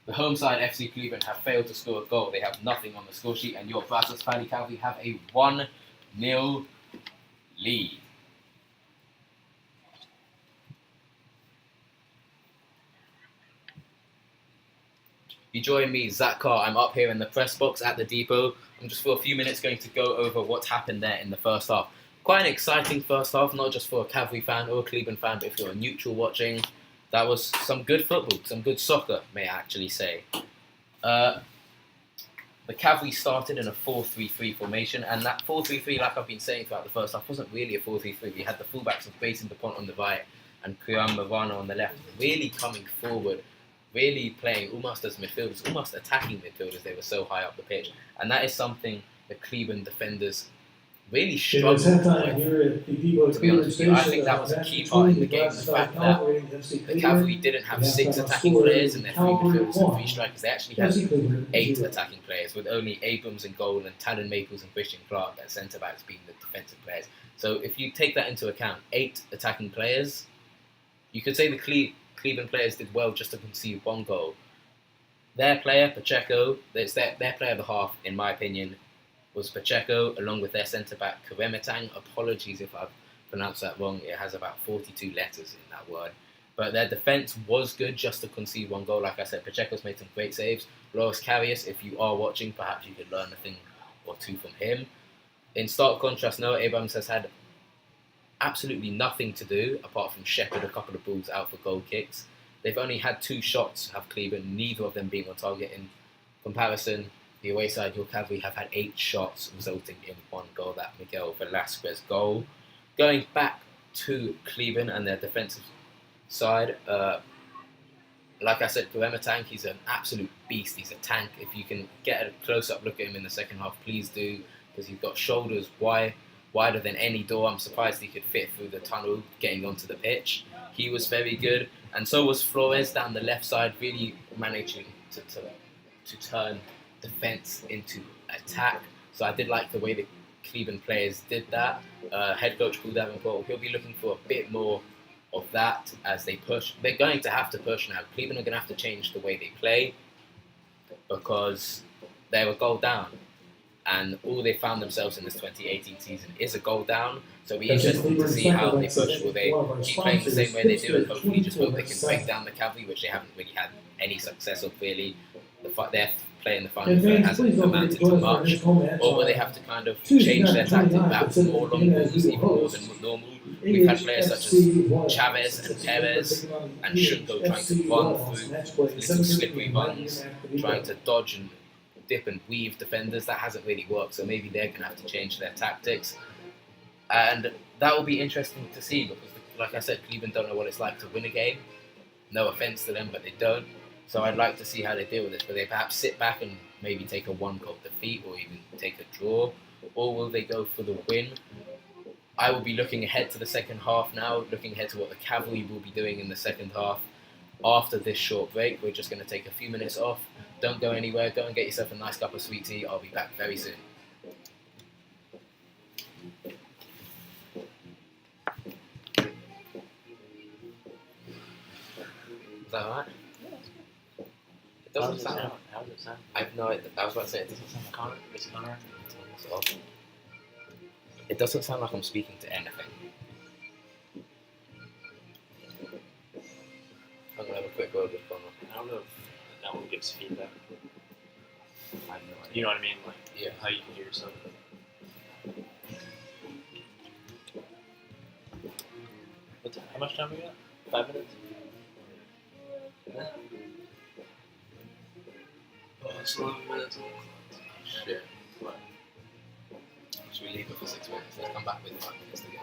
The home side FC Cleburne have failed to score a goal. They have nothing on the score sheet, and your Brazos Valley Cavalry have a 1-0 lead. You join me, Zach Carr. I'm up here in the press box at the depot. I'm just for a few minutes going to go over what's happened there in the first half. Quite an exciting first half, not just for a Cavalry fan or a Cleburne fan, but if you're a neutral watching, that was some good football, some good soccer, may I actually say. The Cavalry started in a 4-3-3 formation, and that 4-3-3, like I've been saying throughout the first half, wasn't really a 4-3-3. We had the fullbacks of Basin DuPont on the right and Kuyan Marano on the left, really coming forward, really playing almost as midfielders, almost attacking midfielders. They were so high up the pitch, and that is something the Cleburne defenders really struggled with. To be honest with you, I think that was a key part in the game. The fact that the Cavalry didn't have 6 attacking players and their 3 midfielders and 3 strikers. They actually had 8 attacking players, with only Abrams in goal and Talon Maples and Christian Clark at centre backs being the defensive players. So if you take that into account, 8 attacking players, you could say the Cleburne players did well just to concede 1 goal. Their player, Pacheco, their player of the half, in my opinion, was Pacheco, along with their centre-back, Kuremetang. Apologies if I've pronounced that wrong. It has about 42 letters in that word. But their defence was good just to concede 1 goal. Like I said, Pacheco's made some great saves. Loris Karius, if you are watching, perhaps you could learn a thing or 2 from him. In stark contrast, Noah Abrams has had absolutely nothing to do apart from shepherd a couple of balls out for goal kicks. They've only had 2 shots, have Cleburne, neither of them being on target. In comparison, the away side, your Cavalry have had 8 shots, resulting in 1 goal, that Miguel Velasquez goal. Going back to Cleburne and their defensive side, like I said, Kuremetang, he's an absolute beast. He's a tank. If you can get a close-up look at him in the second half, please do, because he's got shoulders wider than any door. I'm surprised he could fit through the tunnel getting onto the pitch. He was very good, and so was Flores down the left side, really managing to turn defence into attack. So I did like the way the Cleburne players did that. Head coach Paul Davenport, he'll be looking for a bit more of that as they push. They're going to have to push now. Cleburne are going to have to change the way they play because they're a goal down. And all they found themselves in this 2018 season is a goal down. So it'll be interesting to see how they push. Will they keep playing the same way they do and hopefully just hope they can break down the Cavalry, which they haven't really had any success of really. Their play in the final third hasn't amounted to much. Or will they have to kind of change their tactic back to more long balls, even more than normal? We've had players such as Chavez and Perez and Shunko trying to run through little slippery runs, trying to dodge and dip and weave defenders. That hasn't really worked, so maybe they're going to have to change their tactics. And that will be interesting to see because, like I said, Cleburne don't know what it's like to win a game. No offence to them, but they don't. So I'd like to see how they deal with this. Will they perhaps sit back and maybe take a 1-goal defeat or even take a draw? Or will they go for the win? I will be looking ahead to the second half now, looking ahead to what the Cavalry will be doing in the second half. After this short break, we're just going to take a few minutes off. Don't go anywhere. Go and get yourself a nice cup of sweet tea. I'll be back very soon. Is that alright? It doesn't sound. How does it sound? I have no idea. I was about to say it doesn't sound like Connor. Is it Connor? It doesn't sound like I'm speaking to anything. I'm gonna have a quick word with Connor. I don't know if that one gives feedback. I have no idea. You know what I mean? Like, Yeah. how you can hear yourself. How much time we got? 5 minutes? Oh, it's 11 minutes. Shit. Right. Should we leave it for 6 minutes? Let's come back with 5 minutes to go.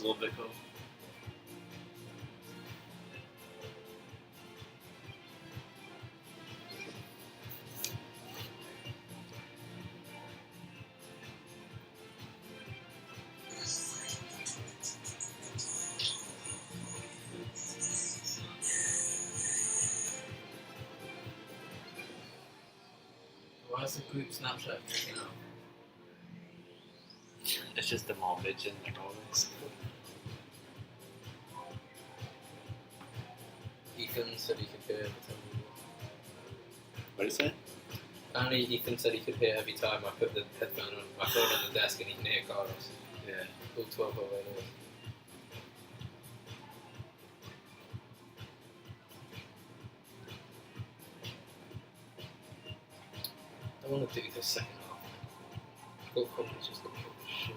a little bit cool. Why is the group Snapchat checking out? It's just them all bitching like always. Ethan said he could hear every time. What do you say? Only Ethan said he could hear every time I put the headphone on my phone on the desk and he can hear Carlos. Yeah. All 12 of it. I want to do the second half. Goal confidence just got shit.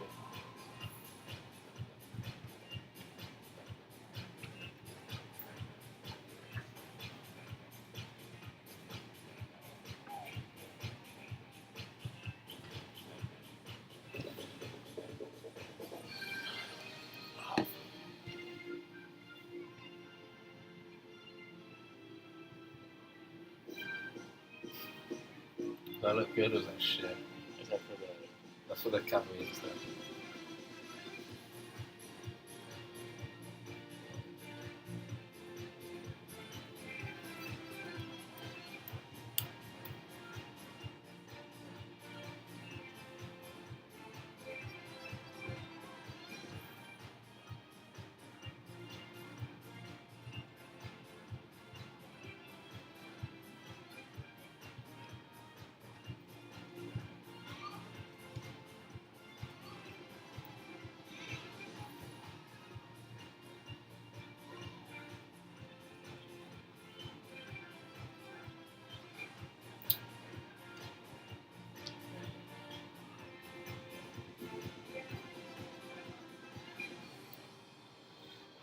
Do I look good or is that shit? Is that for the... That's for the Cavalry and stuff.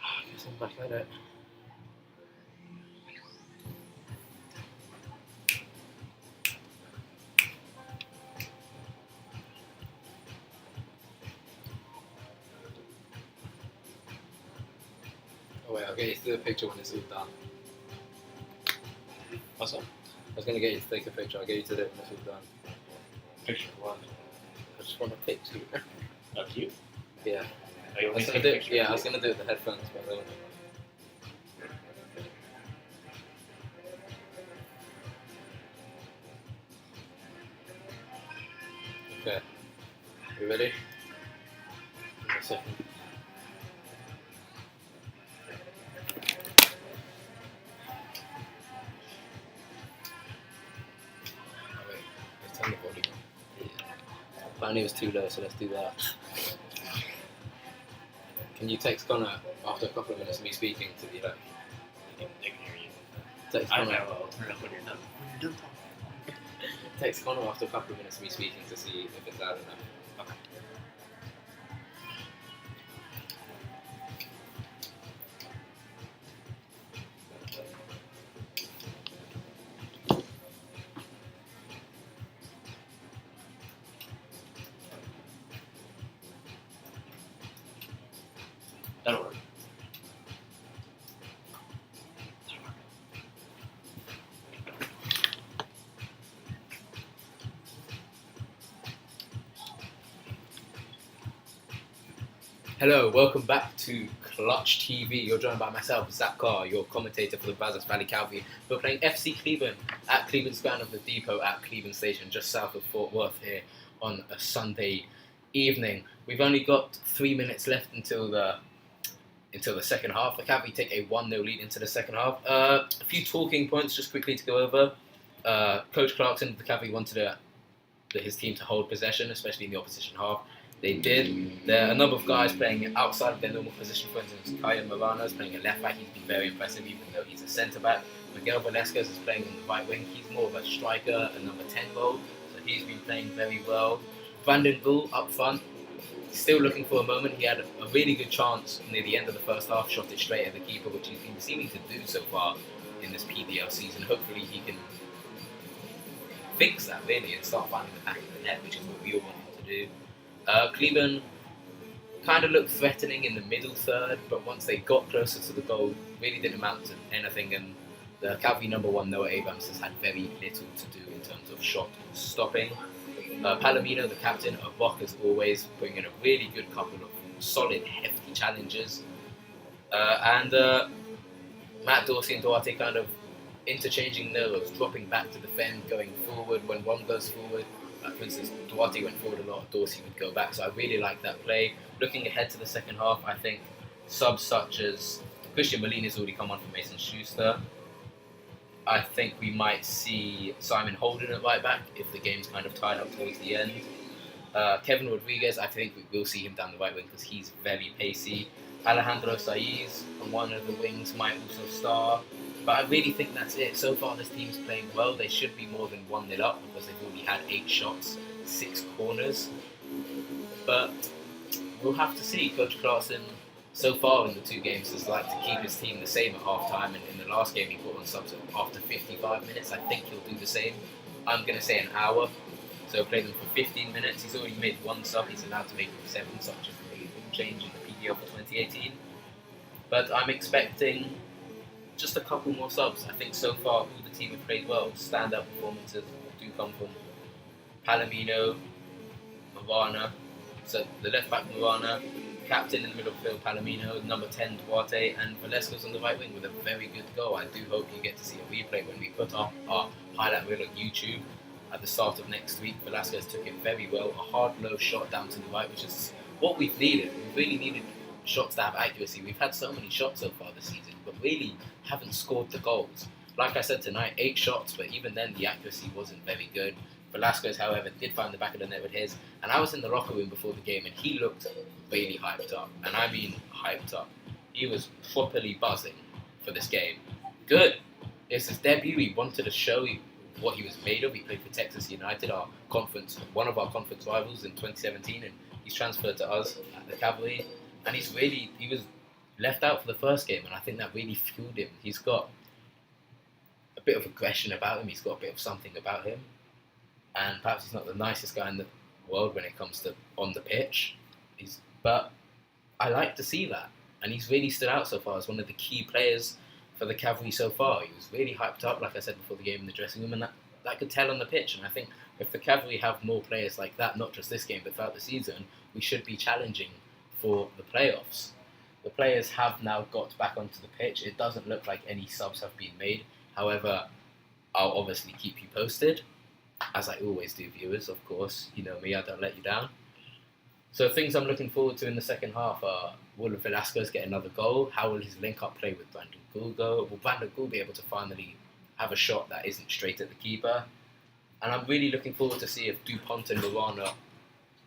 I guess I'm back at it. Oh wait, I'll get you to do a picture when it's all done. What's up? I was going to get you to take a picture, I'll get you to do it when it's all done. Picture of what? I just want a picture. Of you? Yeah. Oh, you I want was me to gonna take a do, picture yeah, of I was you? going to do it with the headphones, but I don't. Okay. You ready? Give me a second. Oh wait, let's turn the volume on. Apparently it was too low, so let's do that. Can you text Connor after a couple of minutes of me speaking to be like, They can hear you. text I Connor, will turn up when you're done. When you're done talking. text Connor after a couple of minutes of me speaking to see if it's loud enough. Okay. That'll work. That'll work. Hello, welcome back to Clutch TV. You're joined by myself, Zach Carr, your commentator for the Brazos Valley Cavalry. We're playing FC Cleburne at Cleburne's Ground of the Depot at Cleburne Station, just south of Fort Worth here on a Sunday evening. We've only got 3 minutes left until the second half. The Cavalry take a 1-0 lead into the second half. A few talking points just quickly to go over. Coach Clarkson of the Cavalry wanted his team to hold possession, especially in the opposition half. They did. There are a number of guys playing outside of their normal position. For instance, Kaya Morano is playing a left back. He's been very impressive, even though he's a centre back. Miguel Velasquez is playing in the right wing. He's more of a striker, a number 10 role, so he's been playing very well. Brandon Bull up front, still looking for a moment. He had a really good chance near the end of the first half, shot it straight at the keeper, which he's been seeming to do so far in this PDL season. Hopefully he can fix that really and start finding the back of the net, which is what we all want him to do. Cleburne kind of looked threatening in the middle third, but once they got closer to the goal, really didn't amount to anything. And the Cavalry #1 Noah Abrams has had very little to do in terms of shot stopping. Palomino, the captain of Bok, as always, bringing in a really good couple of solid, hefty challenges. And Matt Dorsey and Duarte kind of interchanging those, dropping back to defend, going forward when one goes forward. For instance, Duarte went forward a lot, Dorsey would go back, so I really like that play. Looking ahead to the second half, I think subs such as Christian Molina's already come on for Mason Schuster. I think we might see Simon Holden at right back if the game's kind of tied up towards the end. Kevin Rodriguez, I think we will see him down the right wing because he's very pacey. Alejandro Saiz on one of the wings might also star. But I really think that's it. So far this team's playing well. They should be more than 1-0 up because they've already had 8 shots, 6 corners. But we'll have to see. Coach Clarkson, so far in the 2 games, has liked to keep his team the same at half-time. And in the last game he put on subs after 55 minutes. I think he'll do the same. I'm going to say an hour. So play them for 15 minutes. He's already made 1 sub. He's allowed to make 7, such as the change in the PDL for 2018. But I'm expecting just a couple more subs. I think so far all the team have played well. Standout performances do come from Palomino, Marana, so the left back Marana, captain in the middle of the field Palomino, number 10 Duarte, and Velasquez on the right wing with a very good goal. I do hope you get to see a replay when we put up our highlight reel on YouTube at the start of next week. Velasquez took it very well, a hard low shot down to the right, which is what we've needed. We've really needed shots to have accuracy. We've had so many shots so far this season, but really haven't scored the goals. Like I said tonight, 8 shots, but even then the accuracy wasn't very good. Velasquez, however, did find the back of the net with his, and I was in the locker room before the game and he looked really hyped up, and I mean hyped up. He was properly buzzing for this game. Good. It's his debut. He wanted to show what he was made of. He played for Texas United, one of our conference rivals in 2017, and he's transferred to us at the Cavalry. And he was left out for the first game, and I think that really fueled him. He's got a bit of aggression about him, he's got a bit of something about him, and perhaps he's not the nicest guy in the world when it comes to on the pitch. But I like to see that, and he's really stood out so far as one of the key players for the Cavalry so far. He was really hyped up, like I said before the game, in the dressing room, and that could tell on the pitch. And I think if the Cavalry have more players like that, not just this game but throughout the season, we should be challenging for the playoffs. The players have now got back onto the pitch. It doesn't look like any subs have been made. However, I'll obviously keep you posted, as I always do, viewers, of course. You know me, I don't let you down. So things I'm looking forward to in the second half are, will Velasquez get another goal? How will his link-up play with Brandon Gould go? Will Brandon Gould be able to finally have a shot that isn't straight at the keeper? And I'm really looking forward to see if Dupont and Marana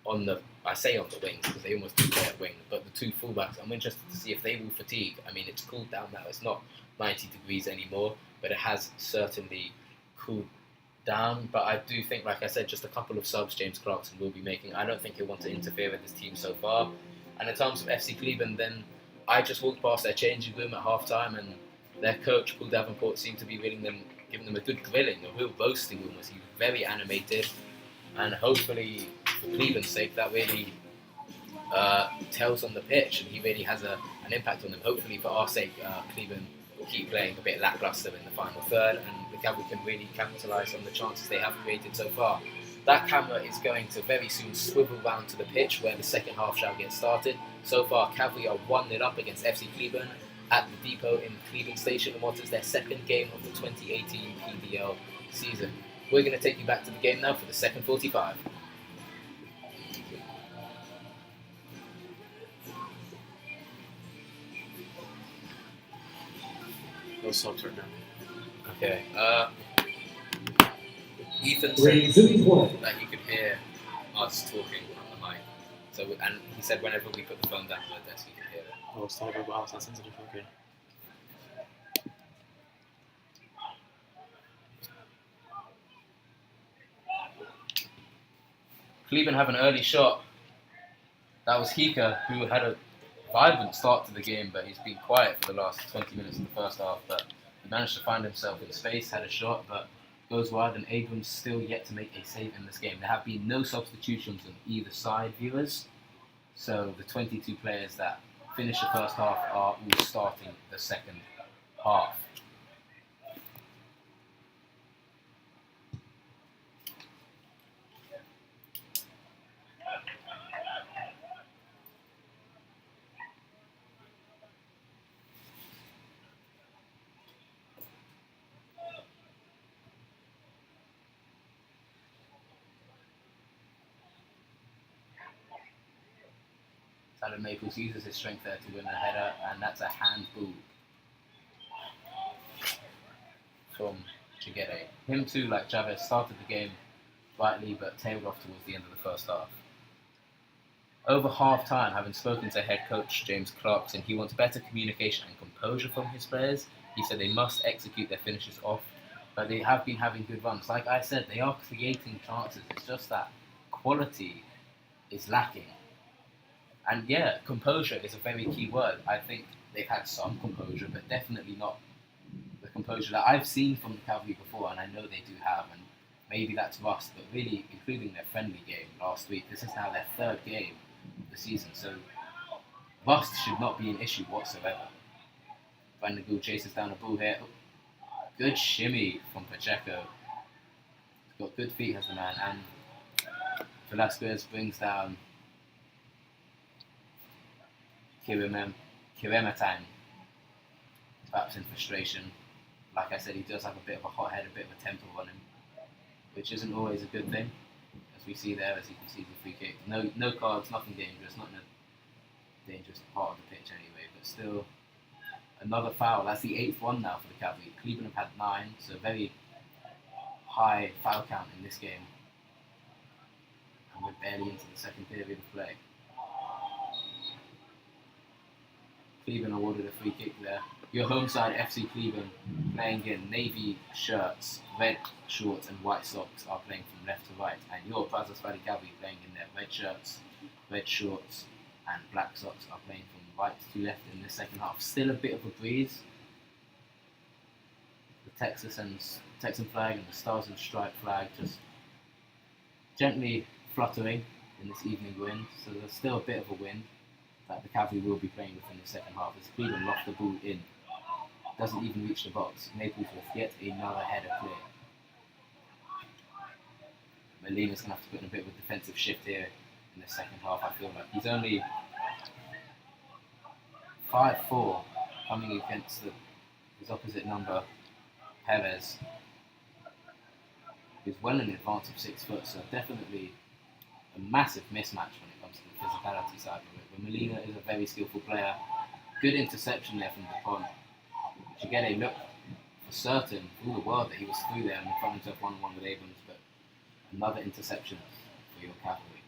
on the wings, because they almost do play at wing, but the 2 fullbacks, I'm interested to see if they will fatigue. I mean, it's cooled down now. It's not 90 degrees anymore, but it has certainly cooled down. But I do think, like I said, just a couple of subs James Clarkson will be making. I don't think he'll want to interfere with his team so far. And in terms of FC Cleburne, then I just walked past their changing room at half-time, and their coach, Paul Davenport, seemed to be giving them a good grilling, a real roasting almost. He was very animated, and hopefully, for Cleburne's sake, that really tells on the pitch, and he really has an impact on them. Hopefully, for our sake, Cleburne will keep playing a bit lacklustre in the final third, and the Cavalry can really capitalise on the chances they have created so far. That camera is going to very soon swivel round to the pitch where the second half shall get started. So far, Cavalry are 1-0 up against FC Cleburne at the depot in Cleburne Station, and what is their second game of the 2018 PDL season. We're going to take you back to the game now for the second 45. No subs right now. Okay. Ethan Ready said to play. that he could hear us talking on the mic. So, and he said whenever we put the phone down on the desk, he could hear it. Oh, it's not about that's sensitive. Okay. Cleburne have an early shot. That was Hika, who had a vibrant start to the game, but he's been quiet for the last 20 minutes of the first half. But he managed to find himself in space, had a shot, but goes wide, and Abrams still yet to make a save in this game. There have been no substitutions on either side, viewers. So the 22 players that finished the first half are all starting the second half. Tyler Maples uses his strength there to win a header, and that's a handball from Chigede. Him too, like Chavez, started the game rightly but tailed off towards the end of the first half. Over half-time, having spoken to head coach James Clarkson, he wants better communication and composure from his players. He said they must execute their finishes off, but they have been having good runs. Like I said, they are creating chances. It's just that quality is lacking. And yeah, composure is a very key word. I think they've had some composure, but definitely not the composure that I've seen from the Cavalry before, and I know they do have, and maybe that's rust, but really, including their friendly game last week, this is now their third game of the season, so rust should not be an issue whatsoever. Van der Gool chases down a ball here. Oh, good shimmy from Pacheco. He's got good feet, has the man, and Velasquez brings down Kirematang, perhaps in frustration. Like I said, he does have a bit of a hot head, a bit of a temper on him, which isn't always a good thing, as we see there, as you can see the free kick. No cards, nothing dangerous, not in a dangerous part of the pitch anyway, but still another foul. That's the 8th one now for the Cavalry. Cleburne have had 9, so very high foul count in this game. And we're barely into the second period of play. Cleburne awarded a free kick there. Your home side, FC Cleburne, playing in navy shirts, red shorts and white socks, are playing from left to right. And your Brazos Valley Cavalry, playing in their red shirts, red shorts and black socks, are playing from right to left in the second half. Still a bit of a breeze. The Texan flag and the Stars and Stripe flag just gently fluttering in this evening wind. So there's still a bit of a wind that the Cavalry will be playing within the second half, as Cleburne loft the ball in. Doesn't even reach the box. Maples with yet another header clear. Molina's going to have to put in a bit of a defensive shift here in the second half, I feel like. He's only 5'4", coming against his opposite number, Perez, who's well in advance of 6 foot, so definitely a massive mismatch when it comes to the physicality side of it. But Molina is a very skillful player. Good interception there from Dupont. Chigede looked for certain, for all the world, that he was through there and found himself 1-1 with Abrams, but another interception for your Cavalry.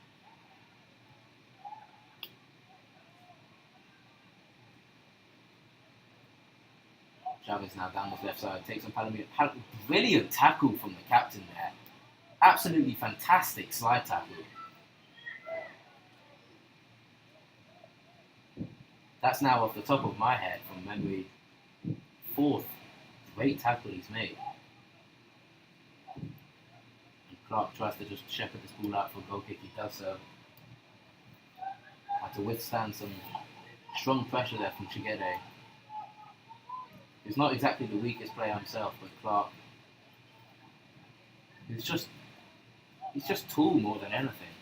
Chavez now down his left side, takes on Palomino. Brilliant tackle from the captain there. Absolutely fantastic slide tackle. That's now off the top of my head from memory. 4th great tackle he's made. And Clark tries to just shepherd this ball out for a goal kick. He does so. Had to withstand some strong pressure there from Chigede. He's not exactly the weakest player himself, but Clark, he's just tall more than anything.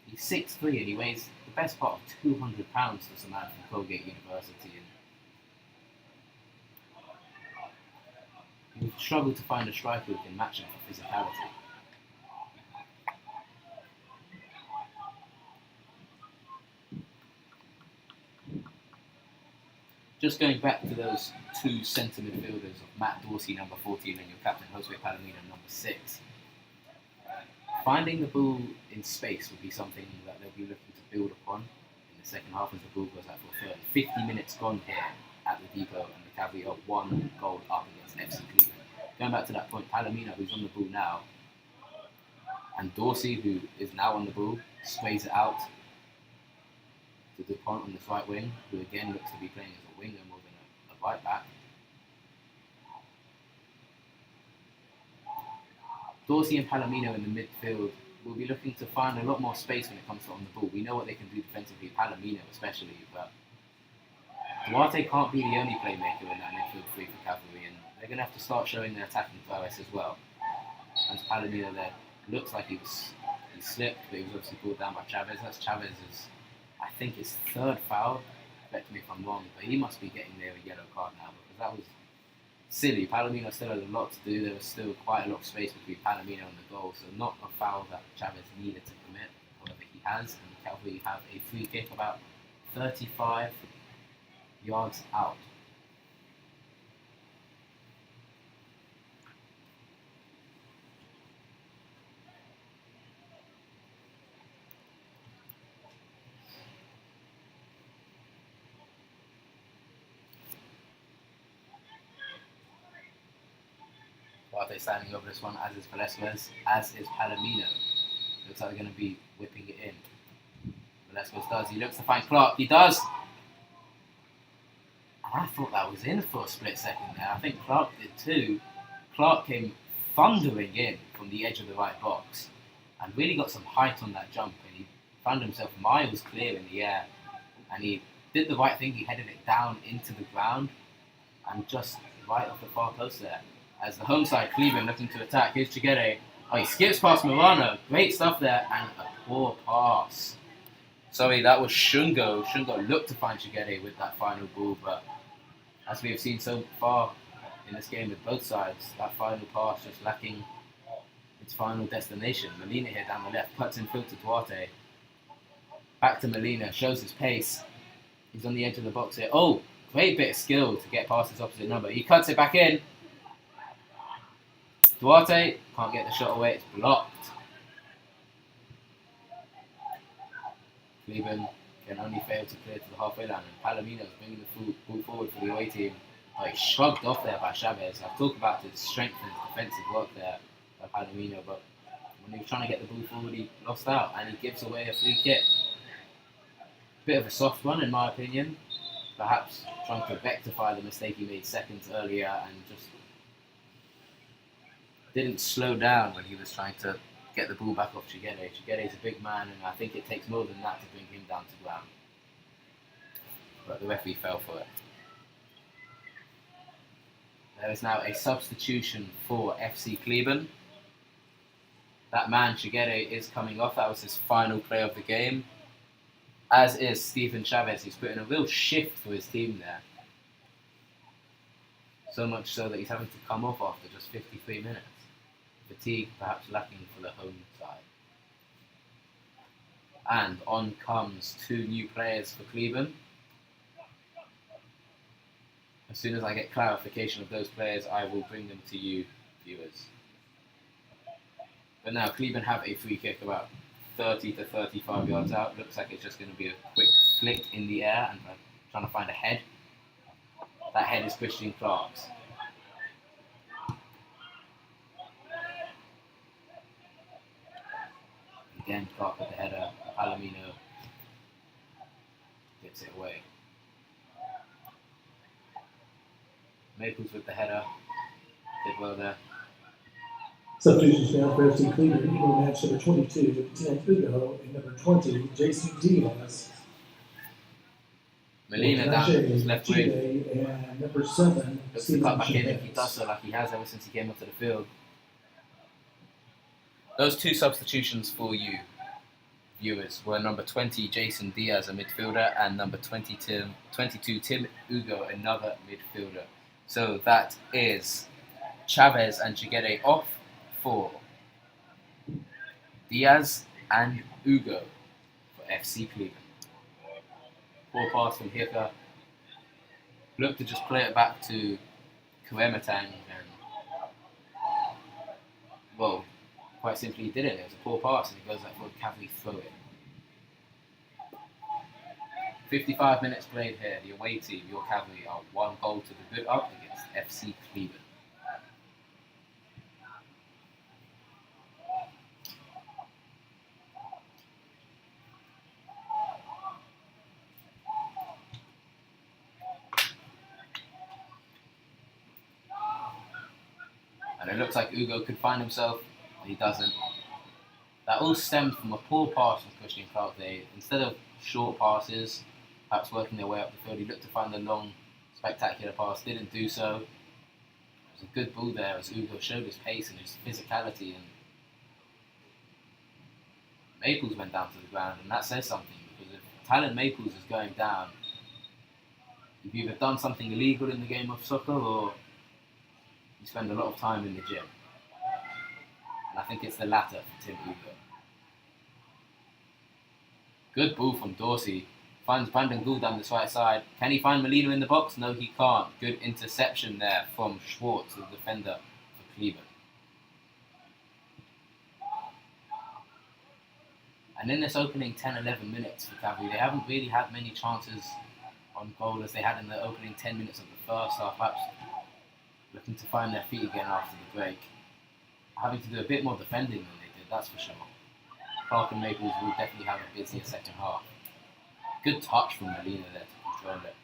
He's 6'3" and he weighs the best part of 200 pounds for some man from Colgate University. And we've struggled to find a striker who can match him for physicality. Just going back to those 2 centre midfielders of Matt Dorsey, number 14, and your captain Jose Palomino, number 6. Finding the ball in space would be something that they'll be looking to build upon in the second half as the ball goes out for a third. 50 minutes gone here at the depot, and the Cavalry are 1 goal up against FC Cleburne. Going back to that point, Palomino, who's on the ball now, and Dorsey, who is now on the ball, sprays it out to Dupont on this right wing, who again looks to be playing as a winger more than a right back. Dorsey and Palomino in the midfield will be looking to find a lot more space when it comes to on the ball. We know what they can do defensively, Palomino especially, but Duarte can't be the only playmaker in that midfield three for Cavalry, and they're going to have to start showing their attacking prowess as well. As Palomino there looks like he slipped, but he was obviously pulled down by Chavez. That's Chavez's, I think, his third foul. Correct me if I'm wrong, but he must be getting near a yellow card now because that was silly. Palomino still had a lot to do. There was still quite a lot of space between Palomino and the goal, so not a foul that Chavez needed to commit. However, he has, and Cavalry have a free kick about 35 yards out. Duarte standing over this one, as is Velasquez, as is Palomino. Looks like they're going to be whipping it in. Velasquez does. He looks to find Clark. He does. And I thought that was in for a split second there. I think Clark did too. Clark came thundering in from the edge of the right box and really got some height on that jump. And he found himself miles clear in the air. And he did the right thing. He headed it down into the ground and just right off the far post there. As the home side, Cleburne looking to attack. Here's Chigere. Oh, he skips past Morano. Great stuff there. And a poor pass. Sorry, that was Shungo. Shungo looked to find Chigere with that final ball, but as we have seen so far in this game with both sides, that final pass just lacking its final destination. Molina here down the left, cuts in field to Duarte. Back to Molina, shows his pace. He's on the edge of the box here. Oh, great bit of skill to get past his opposite number. He cuts it back in. Duarte can't get the shot away, it's blocked. Cleburne can only fail to clear to the halfway line, and Palomino is bringing the ball forward for the away team. Oh, he's shrugged off there by Chavez. I've talked about his strength and his defensive work there by Palomino, but when he was trying to get the ball forward, he lost out, and he gives away a free kick. Bit of a soft one, in my opinion. Perhaps trying to rectify the mistake he made seconds earlier and just didn't slow down when he was trying to get the ball back off Chigere. Chigere is a big man, and I think it takes more than that to bring him down to ground. But the referee fell for it. There is now a substitution for FC Cleburne. That man, Chigere, is coming off. That was his final play of the game. As is Stephen Chavez, who's put in a real shift for his team there. So much so that he's having to come off after just 53 minutes. Fatigue perhaps lacking for the home side. And on comes two new players for Cleburne. As soon as I get clarification of those players, I will bring them to you, viewers. But now Cleburne have a free kick about 30 to 35 yards out. Looks like it's just going to be a quick flick in the air and trying to find a head. That head is Christian Clark's. Again, Clark with the header. Palomino gets it away. Maples with the header. Did well there. Substitutions now for FC Cleburne. Eagle match number 22, Tim Ugo, and number 20, Jason Diaz. Molina down his left wing. And number 7, Looks to cut back in, and he does so like he has ever since he came onto the field. Those two substitutions for you, viewers, were number 20, Jason Diaz, a midfielder, and number 22, Tim Ugo, another midfielder. So that is Chavez and Chigere off for Diaz and Ugo for FC Cleburne. Poor pass from Hika. Looked to just play it back to Kuematang and, well, quite simply he didn't. It was a poor pass and it goes like for a Cavalry throw in. 55 minutes played here. The away team, your Cavalry, are 1 goal to the good up against FC Cleburne. And it looks like Ugo could find himself, but he doesn't. That all stemmed from a poor pass from Christian Clark there. Instead of short passes, perhaps working their way up the field, he looked to find the long, spectacular pass, didn't do so. It was a good ball there as Ugo showed his pace and his physicality, and Maples went down to the ground, and that says something, because if Talon Maples is going down, you've either done something illegal in the game of soccer or you spend a lot of time in the gym. And I think it's the latter for Tim Ugo. Good ball from Dorsey. Finds Brandon Gould down this right side. Can he find Molina in the box? No, he can't. Good interception there from Schwartz, the defender for Cleburne. And in this opening 10-11 minutes for Cavalry, they haven't really had many chances on goal as they had in the opening 10 minutes of the first half. Perhaps looking to find their feet again after the break. Having to do a bit more defending than they did, that's for sure. Clark and Maples will definitely have a busier second half. Good touch from Molina there to control it.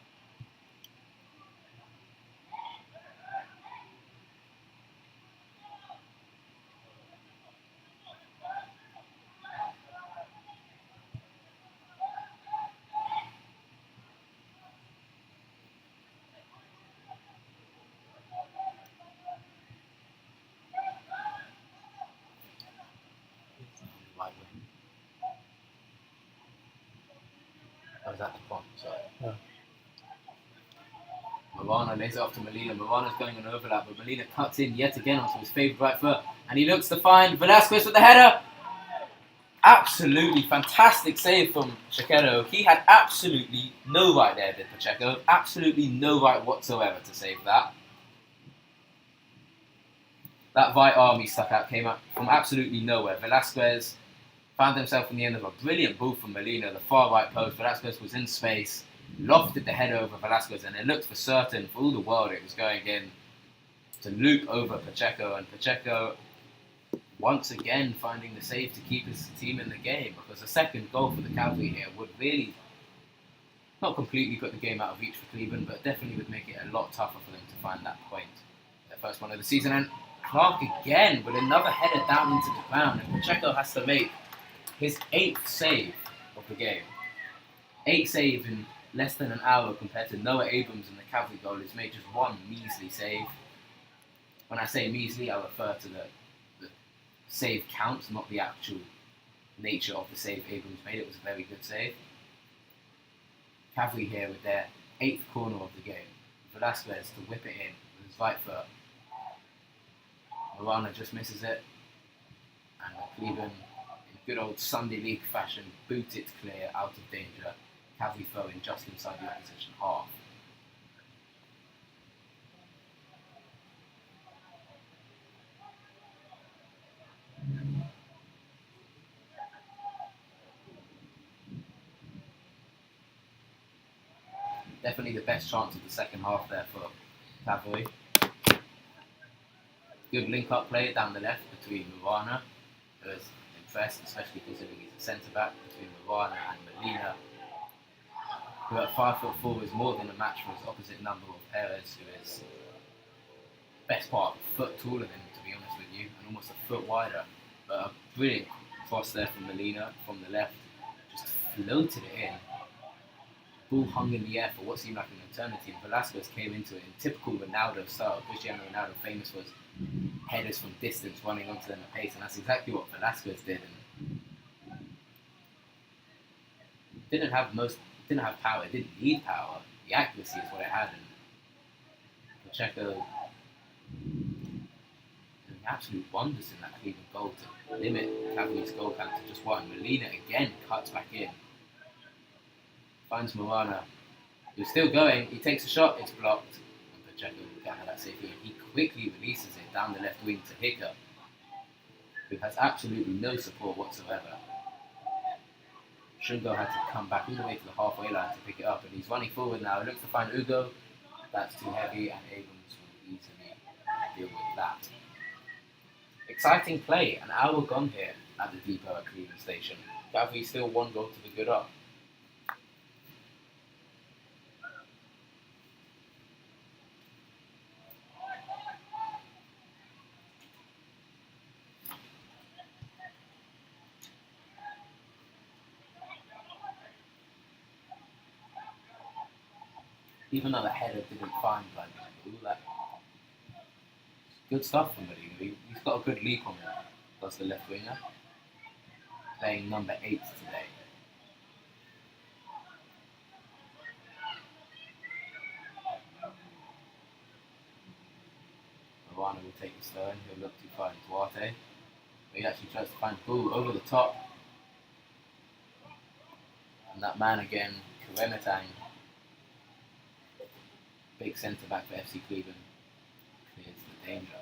Right wing. Oh, is that the point? Sorry. Yeah. Morano lays it off to Molina. Morano's going on overlap, but Molina cuts in yet again onto his favourite right foot, and he looks to find Velasquez with the header. Absolutely fantastic save from Pacheco. He had absolutely no right there, did Pacheco. Absolutely no right whatsoever to save that. That right arm he stuck out came up from absolutely nowhere. Velasquez found himself in the end of a brilliant ball from Molina, the far right post. Velasquez was in space, lofted the head over Velasquez, and it looked for certain, for all the world, it was going in to loop over Pacheco. And Pacheco, once again, finding the save to keep his team in the game, because a second goal for the Cavalry here would really not completely put the game out of reach for Cleburne, but definitely would make it a lot tougher for them to find that point. Their first one of the season, and Clark again with another header down into the ground, and Pacheco has to make his 8th save of the game. 8 saves in less than an hour compared to Noah Abrams in the Cavalry goal, who's made just one measly save. When I say measly, I refer to the save count, not the actual nature of the save Abrams made. It was a very good save. Cavalry here with their 8th corner of the game. Velasquez to whip it in with his right foot. Morano just misses it, and Cleburne, in good old Sunday League fashion, boot it clear out of danger. Cavalry throwing just inside the opposition half. Definitely the best chance of the second half there for Cavalry. Good link-up play down the left between Morano, who is impressed, especially considering he's a centre-back, between Morano and Molina, who at 5'4" is more than a match for his opposite number of Perez, who is best part a foot taller than him, to be honest with you, and almost a foot wider. But a brilliant cross there from Molina from the left, just floated it in. Ball hung in the air for what seemed like an eternity, and Velasquez came into it in typical Ronaldo style. Cristiano Ronaldo, famous for his headers from distance, running onto them at pace, and that's exactly what Velasquez did. And didn't have power. It didn't need power. The accuracy is what it had, and Pacheco doing absolute wonders in that Cleveland goal to limit Cavalry's goal count to just one. Molina again cuts back in. Finds Morano, who's still going. He takes a shot, it's blocked. And Pacheco can't have that safely. He quickly releases it down the left wing to Hicker, who has absolutely no support whatsoever. Shungo had to come back all the way to the halfway line to pick it up, and he's running forward now. He looks to find Ugo. That's too heavy, and Abrams will easily deal with that. Exciting play, an hour gone here at the depot at Cleveland Station. Cavalry still 1 goal to the good up. even though the header didn't find Van den Boel, that good stuff from Molina. He's got a good leap on him. That's the left winger, playing number 8 today. Moana will take the stern. He'll look to find Duarte. But he actually tries to find Bull over the top. And that man again, Kuremetang, big centre back for FC Cleburne, clears the danger.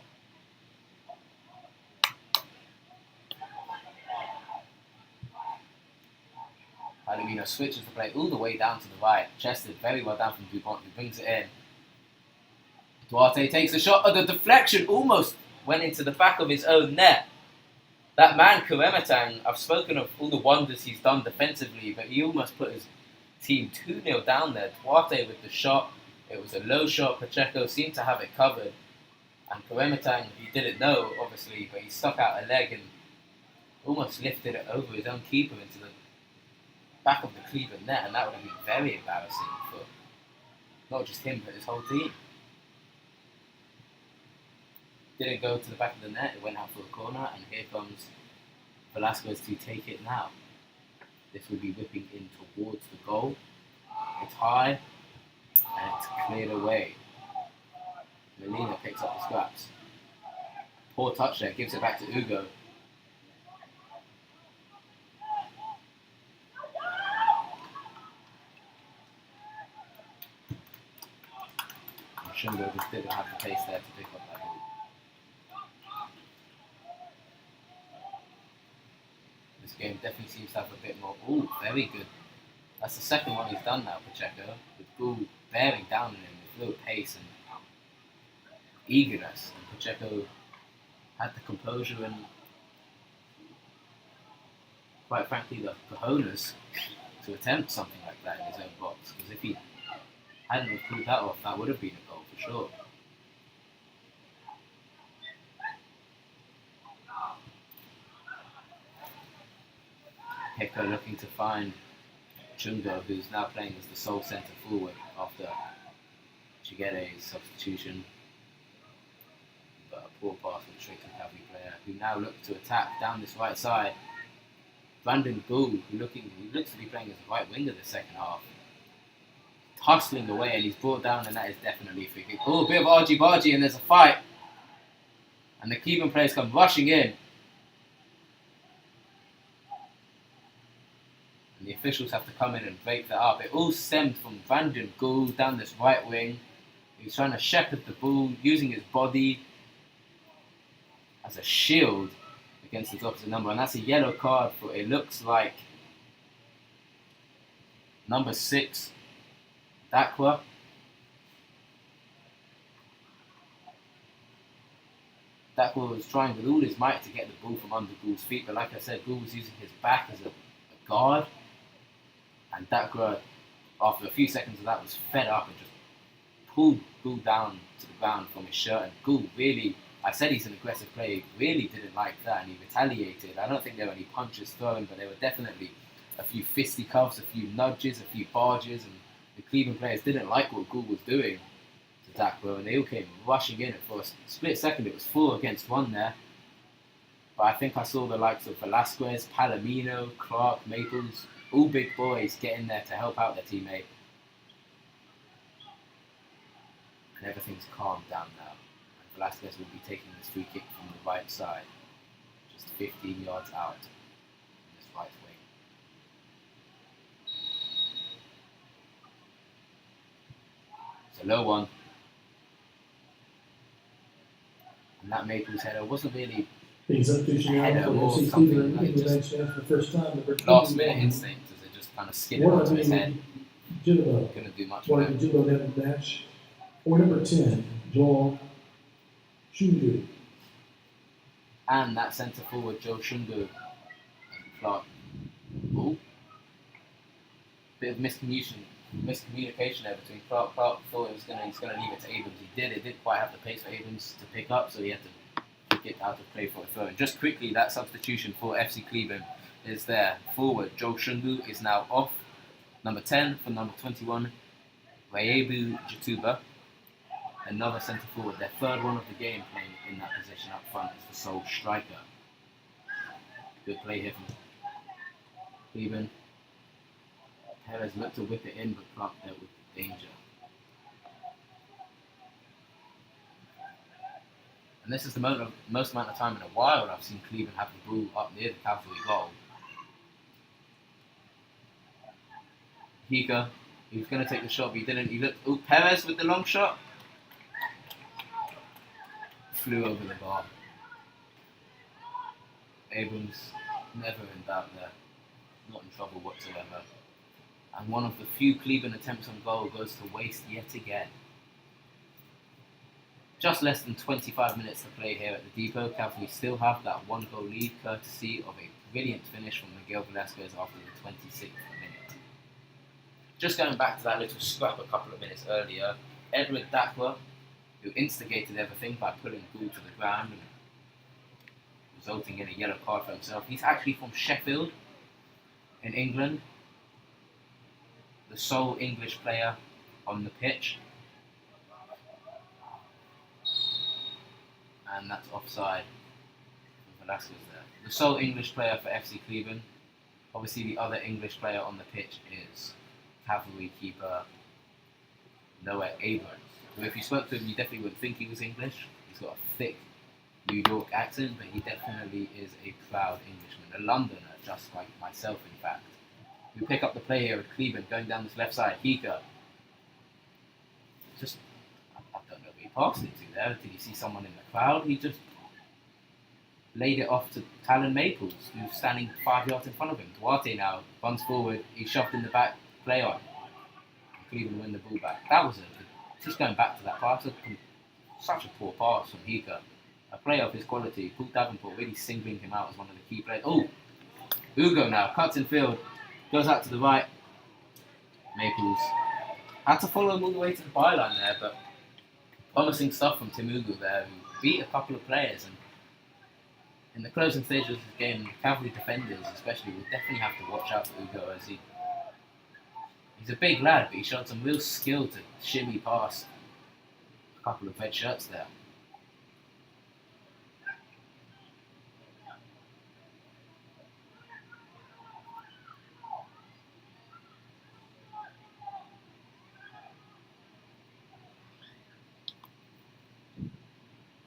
Palomino switches the play all the way down to the right, chested very well down from Dupont, who brings it in. Duarte takes a shot, oh, the deflection almost went into the back of his own net. That man, Kuremetang, I've spoken of all the wonders he's done defensively, but he almost put his team 2-0 down there. Duarte with the shot, it was a low shot, Pacheco seemed to have it covered, and Kuremetang, he didn't know, obviously, but he stuck out a leg and almost lifted it over his own keeper into the back of the Cleveland net, and that would have been very embarrassing for not just him, but his whole team. Didn't go to the back of the net, it went out for a corner, and here comes Velasquez to take it now. This will be whipping in towards the goal. It's high, and it's cleared away. Molina picks up the scraps. Poor touch there, gives it back to Ugo. Shungo just didn't have the pace there to pick up that ball. This game definitely seems to have a bit more. Ooh, very good. That's the second one he's done now, Pacheco, with Bull bearing down on him with little pace and eagerness. And Pacheco had the composure and, quite frankly, the cojones to attempt something like that in his own box. Because if he hadn't have pulled that off, that would have been a goal for sure. Hector looking to find Chungo, who's now playing as the sole centre forward after Chigere's substitution. But a poor pass from straight to the Cavalry player, who now looks to attack down this right side. Brandon Gould, who looks to be playing as a right winger the second half, hustling away, and he's brought down, and that is definitely a free kick. Oh, a bit of argy-bargy, and there's a fight. And the Cleveland players come rushing in. And the officials have to come in and break that up. It all stemmed from Brandon Gould down this right wing. He's trying to shepherd the ball, using his body as a shield against his opposite number. And that's a yellow card for, it looks like, number 6, Dakwa. Dakwa was trying with all his might to get the ball from under Gould's feet, but like I said, Gould was using his back as a guard, and Dakwa, after a few seconds of that, was fed up and just pulled Gould down to the ground from his shirt. And Gould really, I said he's an aggressive player, he really didn't like that, and he retaliated. I don't think there were any punches thrown, but there were definitely a few fisticuffs, a few nudges, a few barges, and the Cleveland players didn't like what Gould was doing to Dakwa, and they all came rushing in. And for a split second, it was 4 against 1 there. But I think I saw the likes of Velasquez, Palomino, Clark, Maples, all big boys get in there to help out their teammate. And everything's calmed down now. And Velasquez will be taking this free kick from the right side, just 15 yards out in this right wing. It's a low one. And that Maples header wasn't really The substitution header now or for FC something Cleburne like in the just bench for the first time. last minute instinct as it just kind of skidded What onto I his head. mean, Jitterbug. Couldn't do much What with I it. mean, Jitterbug in the bench. Or number 10, Joel Shundu. And that centre forward, Joe Shungu, and Clark. Ooh. Bit of miscommunication there between Clark. Clark thought he's going to leave it to Abrams. He did. It didn't quite have the pace for Abrams to pick up, so he had to kick it out of play for a throw. And just quickly, that substitution for FC Cleburne is there. Forward, Joe Shungu is now off. Number 10 for number 21, Wayebu Jatuba, another centre forward, their third one of the game playing in that position up front is the sole striker. Good play here from Cleburne. Perez looked to whip it in, but Clark dealt with the danger. And this is the most amount of time in a while I've seen Cleburne have the ball up near the Cavalry goal. Higa, he was going to take the shot, but he didn't. He looked. Oh, Perez with the long shot. Flew over the bar. Abrams never in doubt there. Not in trouble whatsoever. And one of the few Cleburne attempts on goal goes to waste yet again. Just less than 25 minutes to play here at the depot. Cavalry still have that 1-goal lead, courtesy of a brilliant finish from Miguel Velasquez after the 26th minute. Just going back to that little scrap a couple of minutes earlier, Edward Dakwa, who instigated everything by pulling Gould to the ground and resulting in a yellow card for himself. He's actually from Sheffield in England, the sole English player on the pitch. And that's offside from Velasquez there. The sole English player for FC Cleburne. Obviously the other English player on the pitch is Cavalry keeper Noah Abrams. Who, if you spoke to him, you definitely wouldn't think he was English. He's got a thick New York accent, but he definitely is a proud Englishman, a Londoner, just like myself in fact. We pick up the play here at Cleburne, going down this left side. Higa. Just, I don't know who he passed it to there. Did he see someone in the crowd? He just laid it off to Talon Maples, who's standing 5 yards in front of him. Duarte now runs forward. He's shoved in the back. Play on. Cleburne win the ball back. That was just going back to that pass. Such a poor pass from Higa. A player of his quality. Paul Davenport really singling him out as one of the key players. Oh, Ugo now cuts in field. Goes out to the right. Maples had to follow him all the way to the byline there, but promising stuff from Tim Ugo there, who beat a couple of players. And in the closing stages of the game, Cavalry defenders especially will definitely have to watch out for Ugo, as he's a big lad, but he showed some real skill to shimmy past a couple of red shirts there.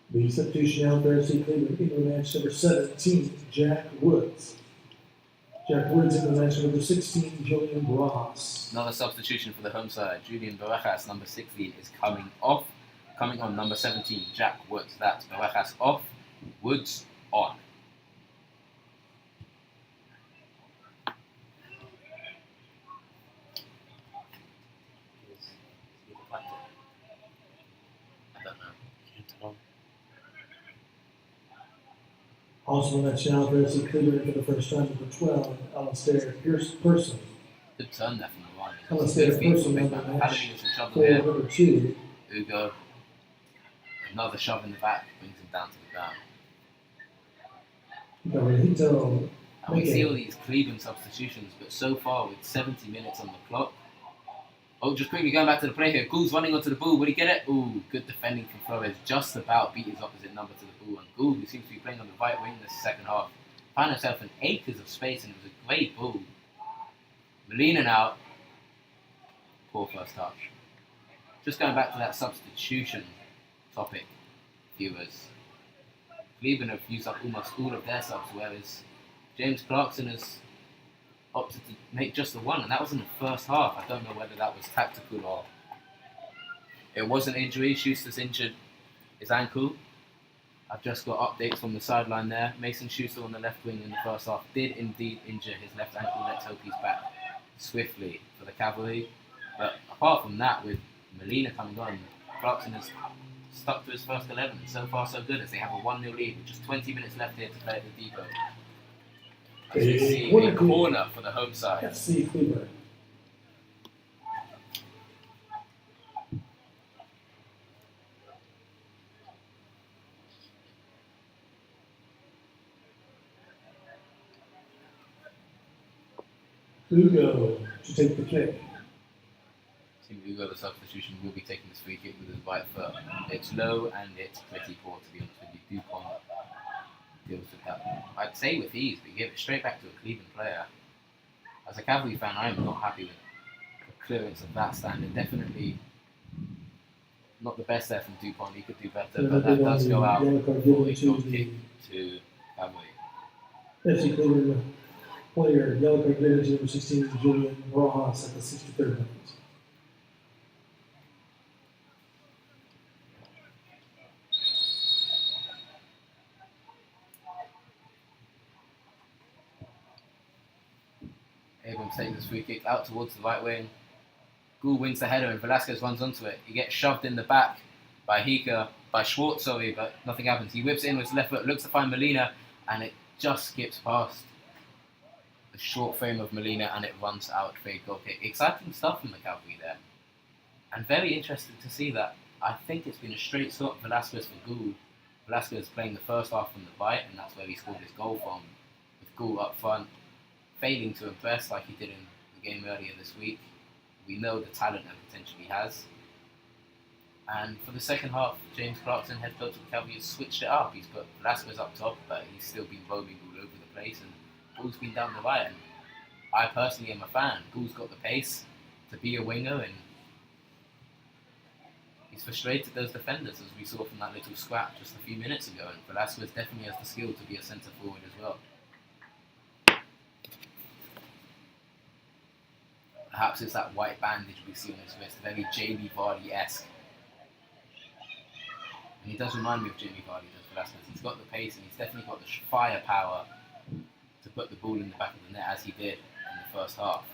The substitution now for FC Cleburne, in the match number 17, Jack Woods. Jack Woods in the match number 16, Julian Brazos. Another substitution for the home side. Julian Barajas, number 16, is coming off. Coming on, number 17, Jack Woods. That's Barajas off, Woods on. I don't know. Can't tell. Also in that channel for FC Cleburne for the first time, number 12, Alistair Pearson. Good turn there from the line. Alistair Good feet Pearson from on big the man. match Paladin with some trouble for here. number 2. Ugo. Another shove in the back brings him down to the ground. Gabrielito. And we see all these Cleburne substitutions, but so far with 70 minutes on the clock. Oh, just quickly going back to the play here. Gould's running onto the ball. Will he get it? Ooh, good defending from Flores. Just about beat his opposite number to the ball. And Gould, who seems to be playing on the right wing this second half, found himself in acres of space, and it was a great ball. Molina now. Poor first touch. Just going back to that substitution topic, viewers. Cleburne have used up almost all of their subs, whereas James Clarkson has opted to make just the one, and that was in the first half. I don't know whether that was tactical or it was an injury. Schuster's injured his ankle. I've just got updates from the sideline there. Mason Schuster on the left wing in the first half did indeed injure his left ankle. Let's hope he's back swiftly for the Cavalry. But apart from that, with Molina coming on, Clarkson has stuck to his first 11. So far so good, as they have a 1-0 lead with just 20 minutes left here to play at the depot. As we see a corner for the home side. FC Cleburne. Ugo to take the kick. Team Ugo, the the substitution, will be taking this free kick with his right foot. It's low and it's pretty poor, to be honest with you. Dupont deals with that. I'd say with ease, but you give it straight back to a Cleveland player. As a Cavalry fan, I am not happy with the clearance of that standard. Definitely not the best there from Dupont. He could do better, but that does go out for a goal kick to Cavalry. FC Cleburne player, yellow card given to number 16, Julian Brazos at the 63rd minute. Abrams takes his free kick out towards the right wing. Gould wins the header and Velasquez runs onto it. He gets shoved in the back by Schwartz, but nothing happens. He whips it in with his left foot, looks to find Molina, and it just skips past the short frame of Molina and it runs out for a goal kick. Exciting stuff from the Cavalry there. And very interesting to see that. I think it's been a straight swap, Velasquez for Gould. Velasquez playing the first half from the right, and that's where he scored his goal from, with Gould up front, failing to impress like he did in the game earlier this week. We know the talent and potential he has. And for the second half, James Clarkson, head coach of the Cavalry, has switched it up. He's put Velasquez up top, but he's still been roaming all over the place, and Gould's been down the right. And I personally am a fan. Gould's got the pace to be a winger, and he's frustrated those defenders, as we saw from that little scrap just a few minutes ago. And Velasquez definitely has the skill to be a centre forward as well. Perhaps it's that white bandage we see on his wrist, very Jamie Vardy-esque. And he does remind me of Jamie Vardy, does Velasquez. He's got the pace and he's definitely got the firepower to put the ball in the back of the net, as he did in the first half.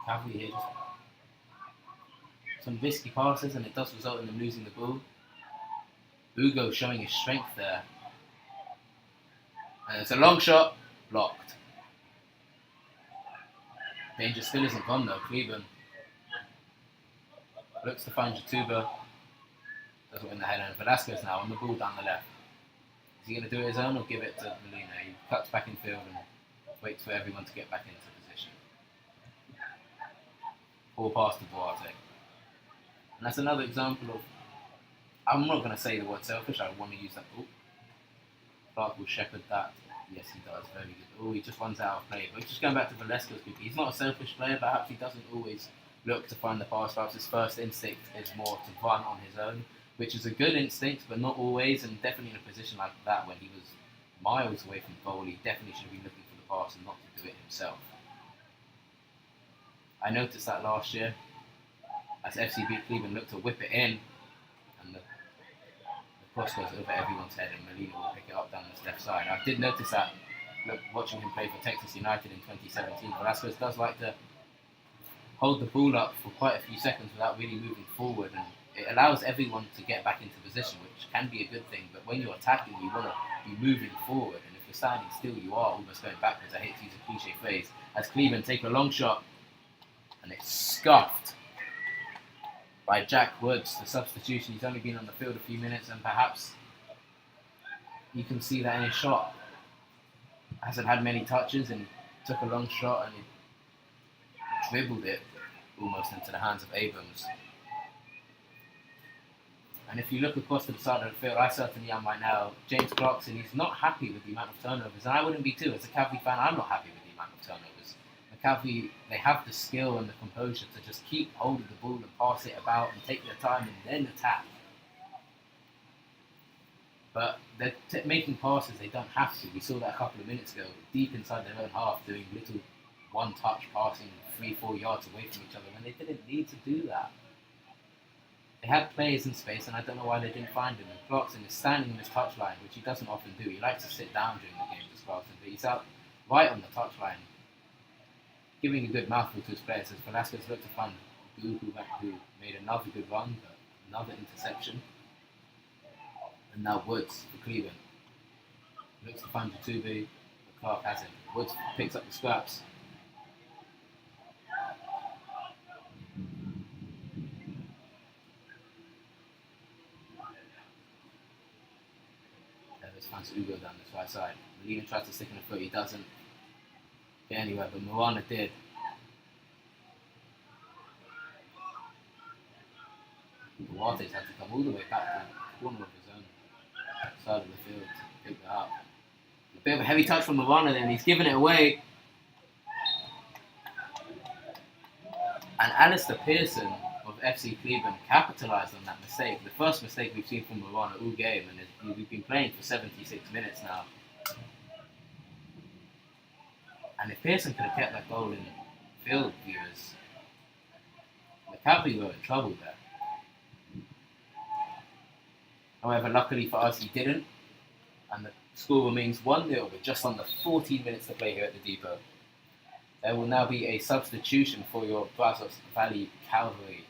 Cavalry here just some risky passes, and it does result in them losing the ball. Ugo showing his strength there. And it's a long shot, blocked. Danger still isn't gone though. Cleburne looks to find Jatuba. Doesn't win the header. And Velasquez now on the ball down the left. Is he going to do it his own or give it to Molina? He cuts back in field and waits for everyone to get back into position. Poor pass to Boate. And that's another example of, I'm not going to say the word selfish, I want to use that. Oh, Clark will shepherd that. Yes, he does. Very good. Oh, he just runs out of play. But just going back to Velasquez quickly, he's not a selfish player. Perhaps he doesn't always look to find the pass. Perhaps his first instinct is more to run on his own, which is a good instinct, but not always. And definitely in a position like that, when he was miles away from goal, he definitely should be looking for the pass and not to do it himself. I noticed that last year, as FC beat Cleburne, looked to whip it in, and the cross goes over everyone's head, and Molina will pick it up down his left side. I did notice that, watching him play for Texas United in 2017. Velasquez does like to hold the ball up for quite a few seconds without really moving forward, and it allows everyone to get back into position, which can be a good thing. But when you're attacking, you want to be moving forward, and if you're standing still, you are almost going backwards. I hate to use a cliche phrase. As Cleburne take a long shot, and it's scuffed by Jack Woods, the substitution. He's only been on the field a few minutes, and perhaps you can see that in his shot. Hasn't had many touches and took a long shot, and he dribbled it almost into the hands of Abrams. And if you look across to the side of the field, I certainly am right now, James Clarkson, he's not happy with the amount of turnovers, and I wouldn't be too. As a Cavalry fan, I'm not happy with the amount of turnovers. The Cavalry, they have the skill and the composure to just keep hold of the ball and pass it about and take their time and then attack. But they're making passes they don't have to. We saw that a couple of minutes ago, deep inside their own half, doing little one-touch passing 3-4 yards away from each other when they didn't need to do that. They had players in space, and I don't know why they didn't find him. And Clarkson is standing on his touchline, which he doesn't often do. He likes to sit down during the game, just Clarkson, but he's out right on the touchline, giving a good mouthful to his players as Velasquez looked to find Gu, who made another good run, but another interception. And now Woods for Cleburne. Looks to find Jatuba, but Clark has him. Woods picks up the scraps. There's finds Ugo down this right side. Molina tries to stick in the foot, he doesn't get anywhere, but Moana did. Duarte's had to come all the way back to the corner of his own side of the field to pick that up. A bit of a heavy touch from Ivana then, he's given it away. And Alistair Pearson of FC Cleburne capitalised on that mistake. The first mistake we've seen from Ivana all game, and we've been playing for 76 minutes now. And if Pearson could have kept that goal in field, viewers, the Cavalry were in trouble there. However, luckily for us, he didn't, and the score remains 1-0 with just under 14 minutes to play here at the depot. There will now be a substitution for your Brazos Valley Cavalry,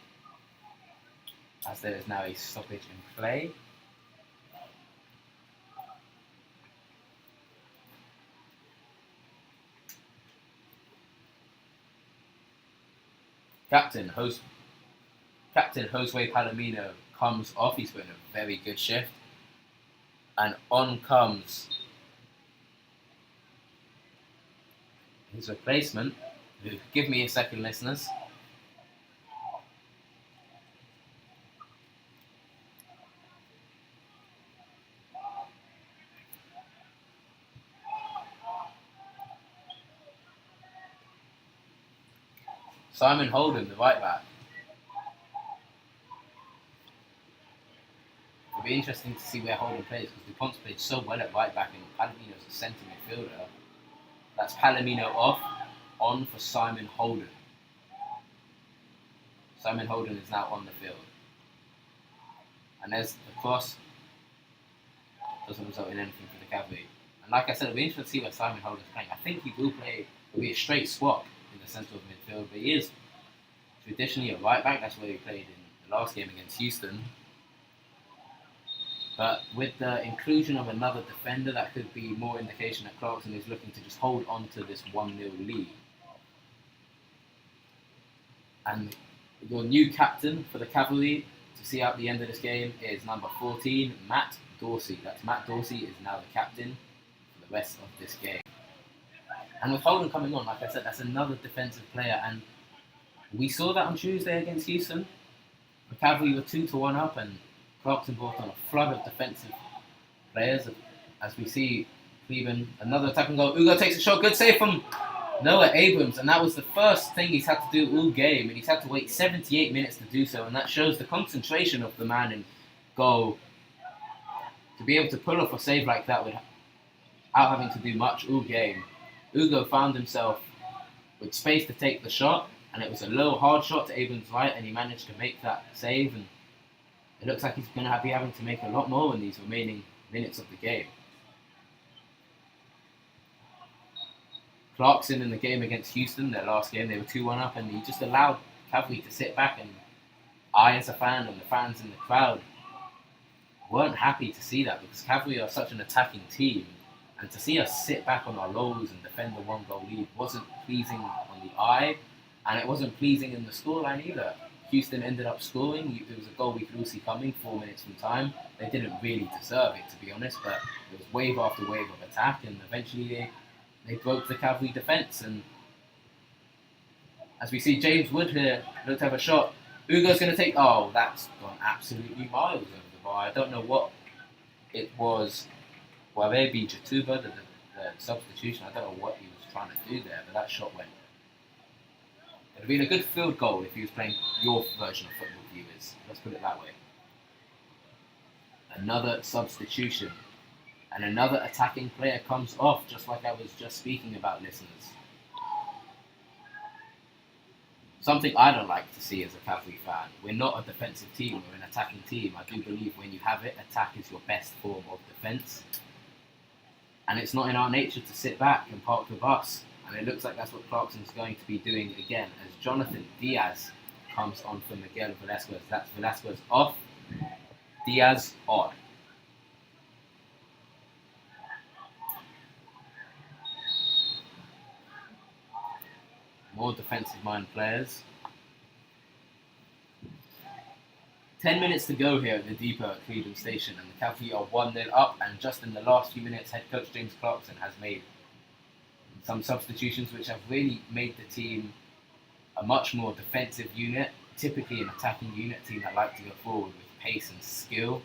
as there is now a stoppage in play. Captain Josue Palomino comes off. He's put in a very good shift. And on comes his replacement. Give me a second, listeners. Simon Holden, the right back. It'll be interesting to see where Holden plays, because DuPont's played so well at right back and Palomino's a centre midfielder. That's Palomino off, on for Simon Holden. Simon Holden is now on the field. And there's the cross. Doesn't result in anything for the Cavalry. And like I said, it'll be interesting to see where Simon Holden's playing. I think he will play, it'll be a straight swap in the centre of midfield, but he is traditionally a right back. That's where he played in the last game against Houston. But with the inclusion of another defender, that could be more indication that Clarkson is looking to just hold on to this 1-0 lead. And your new captain for the Cavalry to see out the end of this game is number 14, Matt Dorsey. That's Matt Dorsey is now the captain for the rest of this game. And with Holden coming on, like I said, that's another defensive player. And we saw that on Tuesday against Houston. The Cavalry were 2-1 up, and Clarkson brought on a flood of defensive players. As we see Cleburne, another attacking goal. Ugo takes a shot, good save from Noah Abrams, and that was the first thing he's had to do all game, and he's had to wait 78 minutes to do so, and that shows the concentration of the man in goal to be able to pull off a save like that without having to do much all game. Ugo found himself with space to take the shot, and it was a low, hard shot to Abrams' right, and he managed to make that save, and it looks like he's going to be having to make a lot more in these remaining minutes of the game. Clarkson in the game against Houston, their last game, they were 2-1 up, and he just allowed Cavalry to sit back, and I as a fan and the fans in the crowd weren't happy to see that, because Cavalry are such an attacking team, and to see us sit back on our laurels and defend the 1-goal lead wasn't pleasing on the eye, and it wasn't pleasing in the scoreline either. Houston ended up scoring. It was a goal we could all see coming 4 minutes from time. They didn't really deserve it, to be honest, but it was wave after wave of attack, and eventually they broke the Cavalry defence. And as we see, James Wood here looked to have a shot. Ugo's going to take... Oh, that's gone absolutely miles over the bar. I don't know what it was. Warebi Jatuba, the substitution, I don't know what he was trying to do there, but that shot went. It would have been a good field goal if he was playing your version of football, viewers. Let's put it that way. Another substitution. And another attacking player comes off, just like I was just speaking about, listeners. Something I don't like to see as a Cavalry fan. We're not a defensive team, we're an attacking team. I do believe when you have it, attack is your best form of defence. And it's not in our nature to sit back and park the bus. And it looks like that's what Clarkson's going to be doing again, as Jonathan Diaz comes on for Miguel Velasquez. That's Velasquez off, Diaz on. More defensive mind players. 10 minutes to go here at the depot at Cleburne Station, and the Cavalry are 1-0 up, and just in the last few minutes, head coach James Clarkson has made some substitutions which have really made the team a much more defensive unit, typically an attacking unit, a team that like to go forward with pace and skill.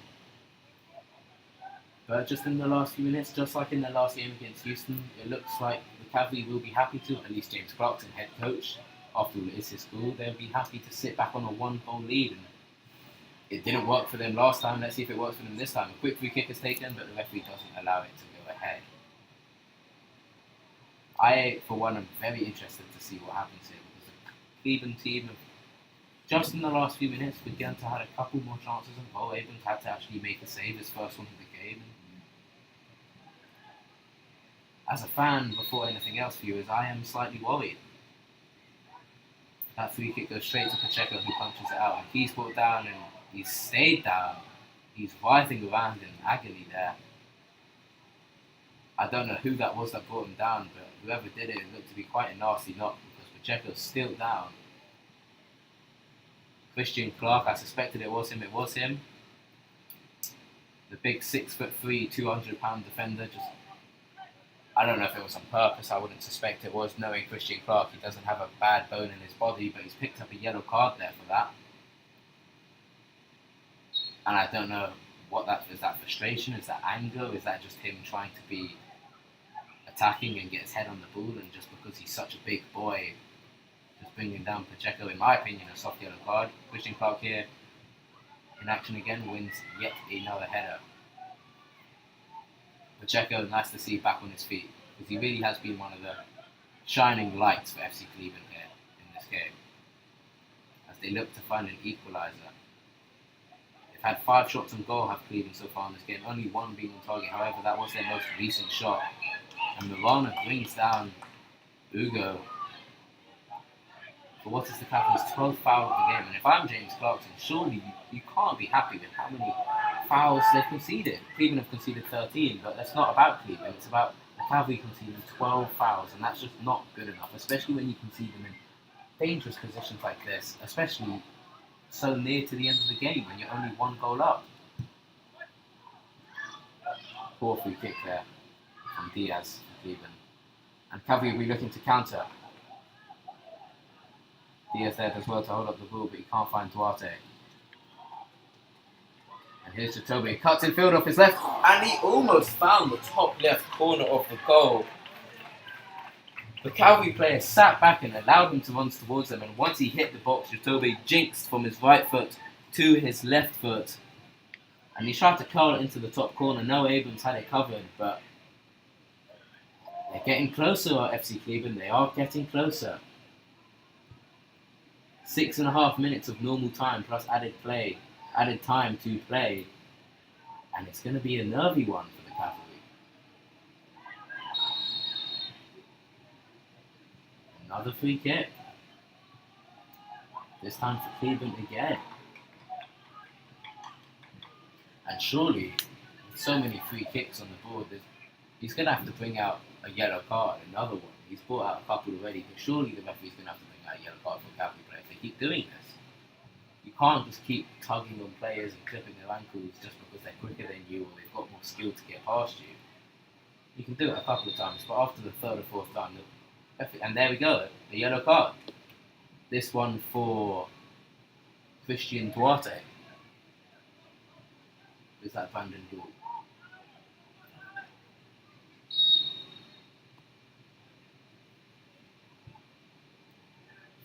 But just in the last few minutes, just like in the last game against Houston, it looks like the Cavalry will be happy to, at least James Clarkson, head coach, after all it is his school, they'll be happy to sit back on a 1-goal lead. And it didn't work for them last time, let's see if it works for them this time. A quick free kick is taken, but the referee doesn't allow it to go ahead. I, for one, am very interested to see what happens here, because the Cleburne team have, just in the last few minutes, began to have a couple more chances, and Bo Abrams had to actually make a save, his first one of the game. As a fan, before anything else, viewers, I am slightly worried. That free kick goes straight to Pacheco, who punches it out, and he's brought down, and he's stayed down. He's writhing around in agony there. I don't know who that was that brought him down, but whoever did it, it looked to be quite a nasty knock, because Pacheco's still down. Christian Clark, I suspected it was him. The big 6'3", 200-pound defender just... I don't know if it was on purpose, I wouldn't suspect it was, knowing Christian Clark. He doesn't have a bad bone in his body, but he's picked up a yellow card there for that. And I don't know what that is. That frustration? Is that anger? Is that just him trying to be attacking and get his head on the ball, and just because he's such a big boy, just bringing down Pacheco, in my opinion, a soft yellow card. Christian Clark here in action again, wins yet another header. Pacheco, nice to see back on his feet, because he really has been one of the shining lights for FC Cleburne here in this game, as they look to find an equaliser. They've had 5 shots on goal, have Cleburne so far in this game, only 1 being on target. However, that was their most recent shot. And Miranda brings down Ugo for what is the Cavalry's 12th foul of the game. And if I'm James Clarkson, surely you can't be happy with how many fouls they've conceded. Cleburne have conceded 13, but that's not about Cleburne. It's about the Cavalry conceding 12 fouls, and that's just not good enough, especially when you concede them in dangerous positions like this, especially so near to the end of the game when you're only 1 goal up. Poor free kick there from Diaz for Cleburne. And Cavalry will be looking to counter. Diaz there does well to hold up the ball, but he can't find Duarte. And here's Jatobe, cuts in field off his left, and he almost found the top left corner of the goal. The Cavalry player sat back and allowed him to run towards them, and once he hit the box, Jatobe jinxed from his right foot to his left foot. And he tried to curl it into the top corner. No, Abrams had it covered, but they're getting closer, FC Cleburne. They are getting closer. 6.5 minutes of normal time plus added time to play. And it's going to be a nervy one for the Cavalry. Another free kick. This time for Cleburne again. And surely, with so many free kicks on the board, he's going to have to bring out a yellow card, another one. He's brought out a couple already, but surely the referee's going to have to bring out a yellow card for a Cavalry player if they keep doing this. You can't just keep tugging on players and clipping their ankles just because they're quicker than you or they've got more skill to get past you. You can do it a couple of times, but after the 3rd or 4th time, and there we go, the yellow card. This one for Christian Duarte. Is that Brandon Gould?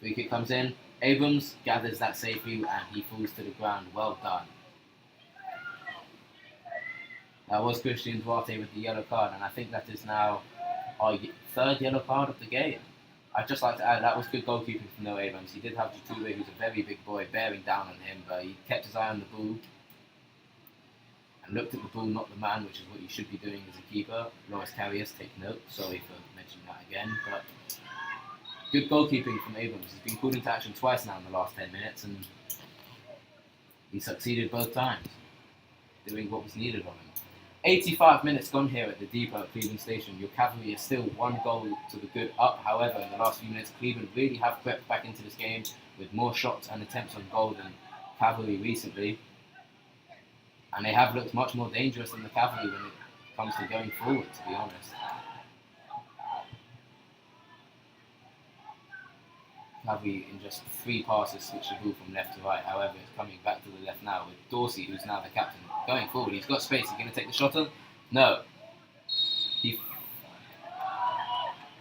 Free kick comes in. Abrams gathers that safely and he falls to the ground. Well done. That was Christian Duarte with the yellow card, and I think that is now our 3rd yellow card of the game. I'd just like to add that was good goalkeeping from Noah Abrams. He did have Jatobe, who's a very big boy, bearing down on him, but he kept his eye on the ball and looked at the ball, not the man, which is what you should be doing as a keeper. Loris Carriers, take note. Sorry for mentioning that again, but good goalkeeping from Abrams. He's been called into action twice now in the last 10 minutes, and he succeeded both times, doing what was needed of him. 85 minutes gone here at the depot at Cleburne Station. Your Cavalry is still 1 goal to the good up. However, in the last few minutes, Cleburne really have crept back into this game with more shots and attempts on goal than Cavalry recently. And they have looked much more dangerous than the Cavalry when it comes to going forward, to be honest. Cavalry in just 3 passes switched the ball from left to right. However, it's coming back to the left now with Dorsey, who's now the captain, going forward. He's got space. He's going to take the shot on? No. He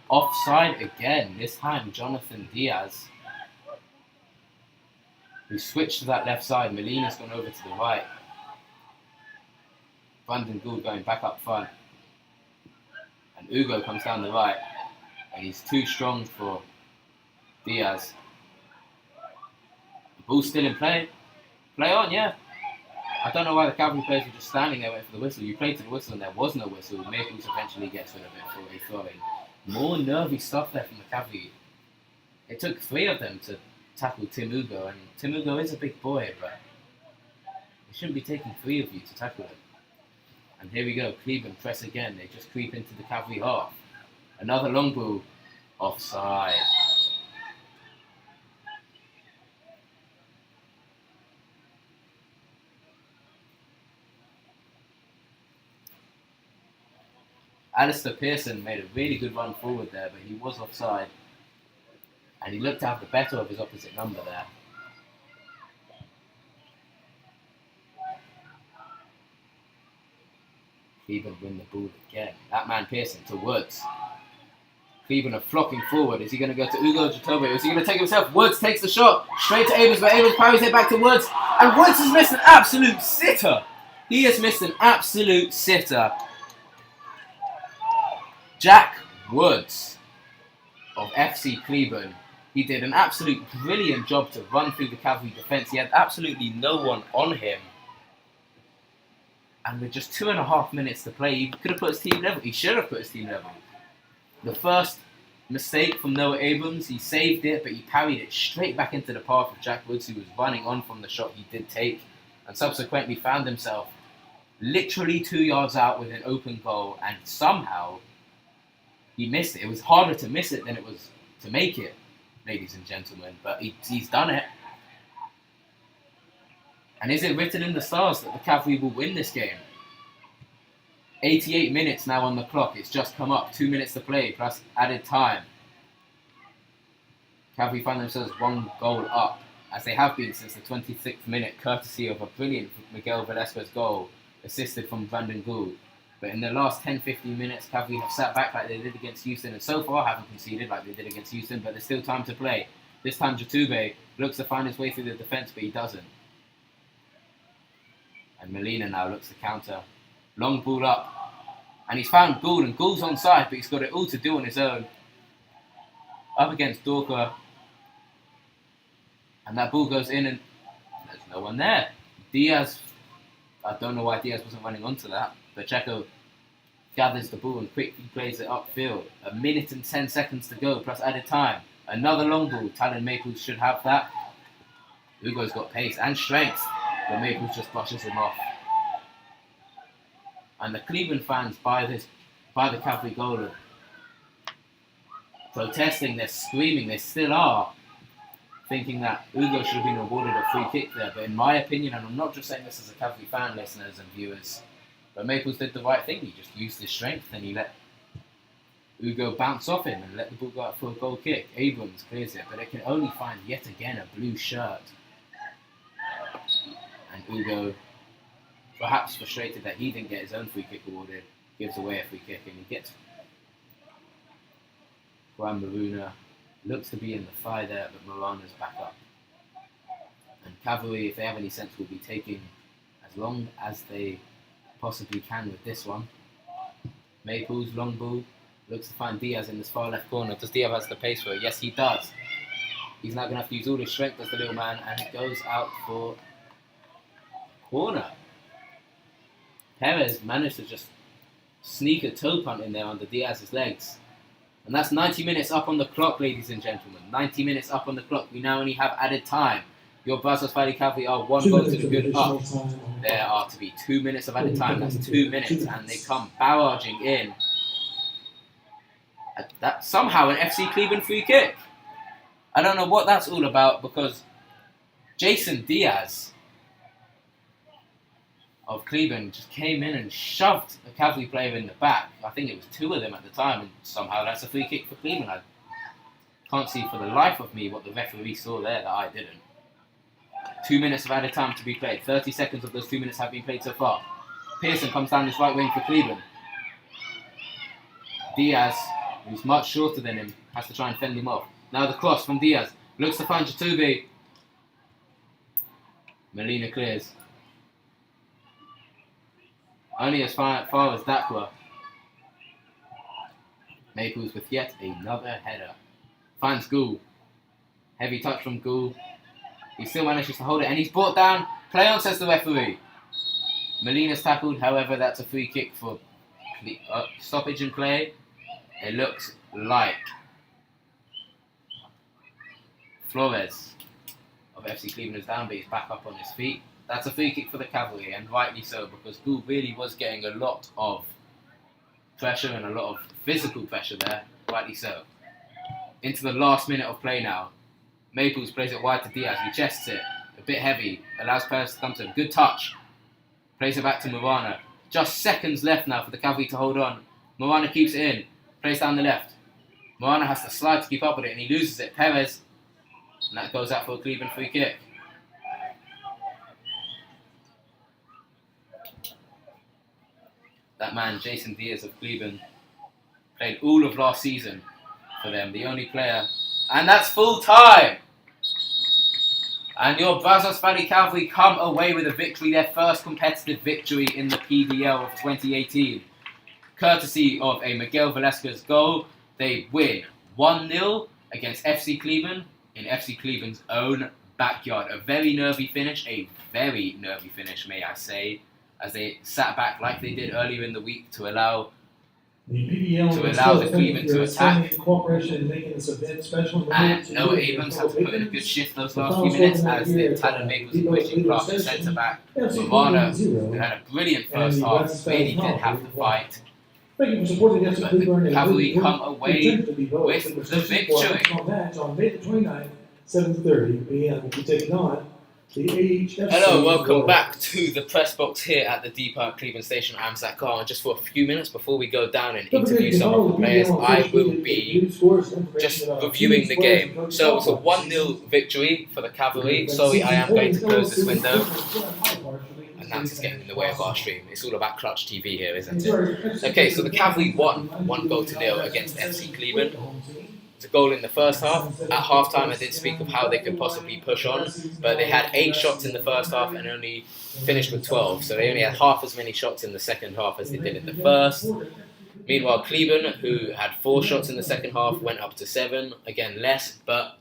offside again. This time, Jonathan Diaz, who switched to that left side. Molina's gone over to the right. Brandon Gould going back up front. And Ugo comes down the right. And he's too strong for Diaz. The ball's still in play. Play on, yeah. I don't know why the Cavalry players were just standing there waiting for the whistle. You played to the whistle and there was no whistle. Maples eventually gets rid of it for a throw-in. More nervy stuff there from the Cavalry. It took 3 of them to tackle Tim Ugo, and Tim Ugo is a big boy, but it shouldn't be taking 3 of you to tackle him. And here we go, Cleburne press again. They just creep into the Cavalry half. Another long ball, offside. Alistair Pearson made a really good run forward there, but he was offside. And he looked to have the better of his opposite number there. Cleburne win the ball again. That man Pearson to Woods. Cleburne are flocking forward. Is he going to go to Ugo Jatobe? Is he going to take himself? Woods takes the shot. Straight to Abrams, but Abrams parries it back to Woods. And Woods has missed an absolute sitter. He has missed an absolute sitter. Jack Woods of FC Cleburne. He did an absolute brilliant job to run through the Cavalry defence. He had absolutely no one on him. And with just 2.5 minutes to play, he could have put his team level. He should have put his team level. The first mistake from Noah Abrams, he saved it, but he parried it straight back into the path of Jack Woods, who was running on from the shot he did take, and subsequently found himself literally 2 yards out with an open goal, and somehow he missed it. It was harder to miss it than it was to make it, ladies and gentlemen, but he's done it. And is it written in the stars that the Cavalry will win this game? 88 minutes now on the clock. It's just come up. 2 minutes to play plus added time. Cavalry find themselves 1 goal up, as they have been since the 26th minute, courtesy of a brilliant Miguel Velasquez goal, assisted from Brandon Gould. But in the last 10-15 minutes, Cavalry have sat back like they did against Houston, and so far haven't conceded like they did against Houston, but there's still time to play. This time Jatobe looks to find his way through the defence, but he doesn't. And Molina now looks to counter. Long ball up. And he's found Gould, and Gould's onside, but he's got it all to do on his own. Up against Dorker. And that ball goes in, and there's no one there. Diaz, I don't know why Diaz wasn't running onto that. Pacheco gathers the ball and quickly plays it upfield. 1 minute and 10 seconds to go, plus added time. Another long ball. Talon Maples should have that. Ugo's got pace and strength, but Maples just brushes him off. And the Cleburne fans by the Cavalry goal are protesting, they're screaming, they still are, thinking that Ugo should have been awarded a free kick there. But in my opinion, and I'm not just saying this as a Cavalry fan, listeners and viewers, but Maples did the right thing. He just used his strength and he let Ugo bounce off him and let the ball go out for a goal kick. Abrams clears it, but it can only find yet again a blue shirt. And Ugo, perhaps frustrated that he didn't get his own free kick awarded, gives away a free kick, and he gets Juan Maruna. Looks to be in the fire there, but Marana's back up. And Cavalry, if they have any sense, will be taking as long as they possibly can with this one. Maples, long ball, looks to find Diaz in this far left corner. Does Diaz have the pace for it? Yes, he does. He's now going to have to use all his strength as the little man, and it goes out for corner. Perez managed to just sneak a toe punt in there under Diaz's legs. And that's 90 minutes up on the clock, ladies and gentlemen. 90 minutes up on the clock. We now only have added time. Your Brazos Valley Cavalry are 1 goal to the good up. There are to be 2 minutes of added time. That's 2 minutes. And they come barraging in. That's somehow an FC Cleburne free kick. I don't know what that's all about, because Jason Diaz of Cleburne just came in and shoved a Cavalry player in the back. I think it was 2 of them at the time, and somehow that's a free kick for Cleburne. Can't see for the life of me what the referee saw there that I didn't. 2 minutes of added time to be played. 30 seconds of those 2 minutes have been played so far. Pearson comes down this right wing for Cleburne. Diaz, who's much shorter than him, has to try and fend him off. Now the cross from Diaz. Looks to find Jatubi. Molina clears. Only as far as Dakwa. Maples with yet another header. Finds Gould. Heavy touch from Gould. He still manages to hold it and he's brought down. Play on, says the referee. Molina's tackled, however, that's a free kick for stoppage in play. It looks like Flores of FC Cleburne is down, but he's back up on his feet. That's a free kick for the Cavalry, and rightly so, because Gould really was getting a lot of pressure and a lot of physical pressure there, rightly so. Into the last minute of play now. Maples plays it wide to Diaz, he chests it, a bit heavy, allows Perez to come to him. Good touch. Plays it back to Morana. Just seconds left now for the Cavalry to hold on. Morana keeps it in, plays down the left. Morana has to slide to keep up with it, and he loses it. Perez, and that goes out for a Cleburne free kick. That man, Jason Diaz of Cleburne, played all of last season for them, the only player. And that's full time! And your Brazos Valley Cavalry come away with a victory, their first competitive victory in the PDL of 2018. Courtesy of a Miguel Velasquez goal, they win 1-0 against FC Cleburne in FC Cleburne's own backyard. A very nervy finish, may I say, as they sat back like they did earlier in the week to allow the Cleburne to attack. And Noah Abrams had to put in a good shift those last few minutes as the Talon Maples were pushing Clark at centre back. Morana, who had a brilliant first half, really did have to fight. Thank you for supporting FC Cleburne. Cavalry come away with the victory. On May the 29th, 7:30 p.m. We'll be taking on the AHFC. Hello, welcome back to the press box here at the D Park Cleburne Station. I'm Zach Carr, and just for a few minutes before we go down and interview some of the players, I will be just reviewing the game. So it's a 1-0 victory for the Cavalry. Sorry, I am going to close this window. And that's just getting in the way of our stream. It's all about Clutch TV here, isn't it? Okay, so the Cavalry won 1-0 against FC Cleburne. It's a goal in the first half. At half-time, I did speak of how they could possibly push on, but they had 8 shots in the first half and only finished with 12. So they only had half as many shots in the second half as they did in the first. Meanwhile, Cleburne, who had 4 shots in the second half, went up to 7. Again, less, but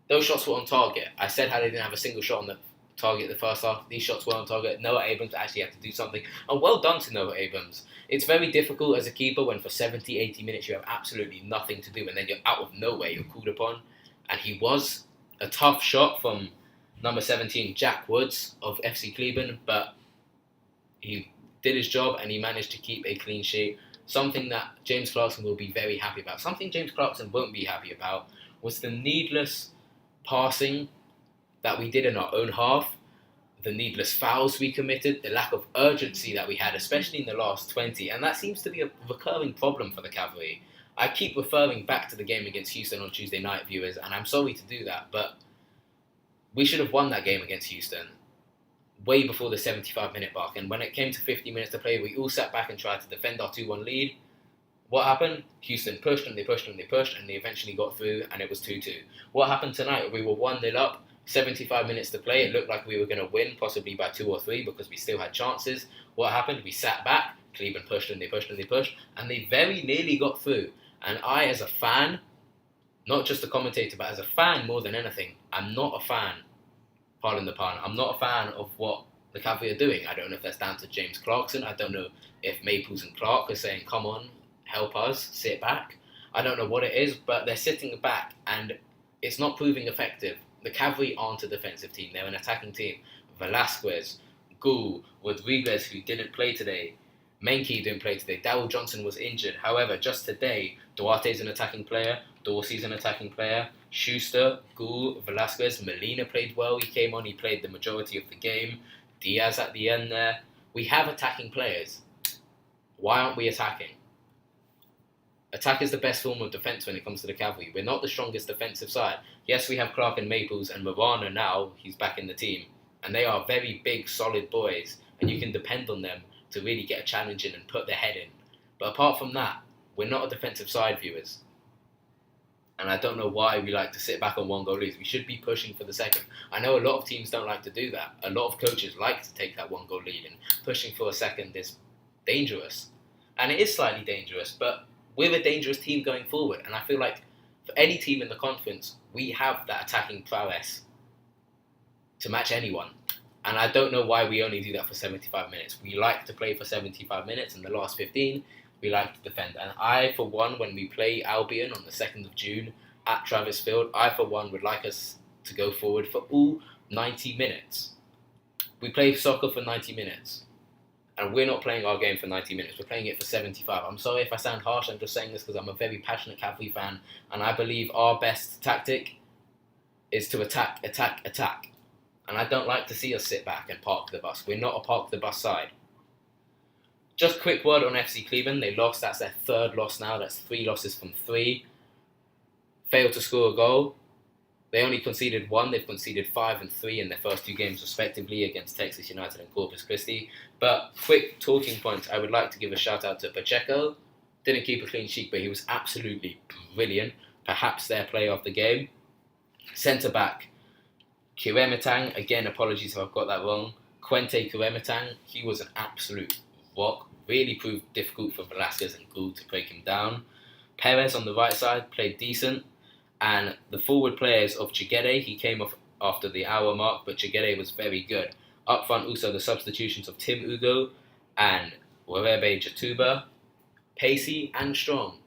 those shots were on target. I said how they didn't have a single shot on the target the first half. These shots were on target. Noah Abrams actually had to do something, and well done to Noah Abrams. It's very difficult as a keeper when for 70-80 minutes you have absolutely nothing to do, and then you're out of nowhere, you're called upon. And he was a tough shot from number 17 Jack Woods of FC Cleburne, but he did his job and he managed to keep a clean sheet. Something that James Clarkson will be very happy about. Something James Clarkson won't be happy about was the needless passing that we did in our own half, the needless fouls we committed, the lack of urgency that we had, especially in the last 20, and that seems to be a recurring problem for the Cavalry. I keep referring back to the game against Houston on Tuesday night, viewers, and I'm sorry to do that, but we should have won that game against Houston way before the 75-minute mark, and when it came to 50 minutes to play, we all sat back and tried to defend our 2-1 lead. What happened? Houston pushed and they pushed and they pushed, and they eventually got through, and it was 2-2. What happened tonight? We were 1-0 up, 75 minutes to play. It looked like we were going to win, possibly by 2 or 3, because we still had chances. What happened? We sat back, Cleburne pushed and they pushed and they pushed, and they very nearly got through. And I, as a fan, not just a commentator, but as a fan more than anything, I'm not a fan, pardon the pun, I'm not a fan of what the Cavalry are doing. I don't know if that's down to James Clarkson. I don't know if Maples and Clark are saying, come on, help us, sit back. I don't know what it is, but they're sitting back, and it's not proving effective. The Cavalry aren't a defensive team, they're an attacking team. Velasquez, Gould, Rodriguez, who didn't play today, Menke didn't play today, Darryl Johnson was injured. However, just today, Duarte's an attacking player, Dorsey's an attacking player, Schuster, Gould, Velasquez, Molina played well, he came on, he played the majority of the game, Diaz at the end there. We have attacking players. Why aren't we attacking? Attack is the best form of defence when it comes to the Cavalry. We're not the strongest defensive side. Yes, we have Clark and Maples and Marana now. He's back in the team. And they are very big, solid boys. And you can depend on them to really get a challenge in and put their head in. But apart from that, we're not a defensive side, viewers. And I don't know why we like to sit back on one goal leads. We should be pushing for the second. I know a lot of teams don't like to do that. A lot of coaches like to take that one goal lead, and pushing for a second is dangerous. And it is slightly dangerous, but we're a dangerous team going forward. And I feel like for any team in the conference, we have that attacking prowess to match anyone. And I don't know why we only do that for 75 minutes. We like to play for 75 minutes, and the last 15, we like to defend. And I, for one, when we play Albion on the 2nd of June at Travis Field, I, for one, would like us to go forward for all 90 minutes. We play soccer for 90 minutes. And we're not playing our game for 90 minutes. We're playing it for 75. I'm sorry if I sound harsh. I'm just saying this because I'm a very passionate Cavalry fan. And I believe our best tactic is to attack, attack, attack. And I don't like to see us sit back and park the bus. We're not a park the bus side. Just a quick word on FC Cleburne. They lost. That's their 3rd loss now. That's 3 losses from 3. Failed to score a goal. They only conceded 1. They've conceded 5 and 3 in their first 2 games respectively against Texas United and Corpus Christi. But quick talking points. I would like to give a shout out to Pacheco. Didn't keep a clean sheet, but he was absolutely brilliant. Perhaps their player of the game. Centre back Kiremitang. Again, apologies if I've got that wrong. Quente Kiremitang. He was an absolute rock. Really proved difficult for Velasquez and Gould to break him down. Perez on the right side played decent. And the forward players of Chigede, he came off after the hour mark, but Chigede was very good. Up front, also the substitutions of Tim Ugo and Werebe Jatuba, pacey and strong.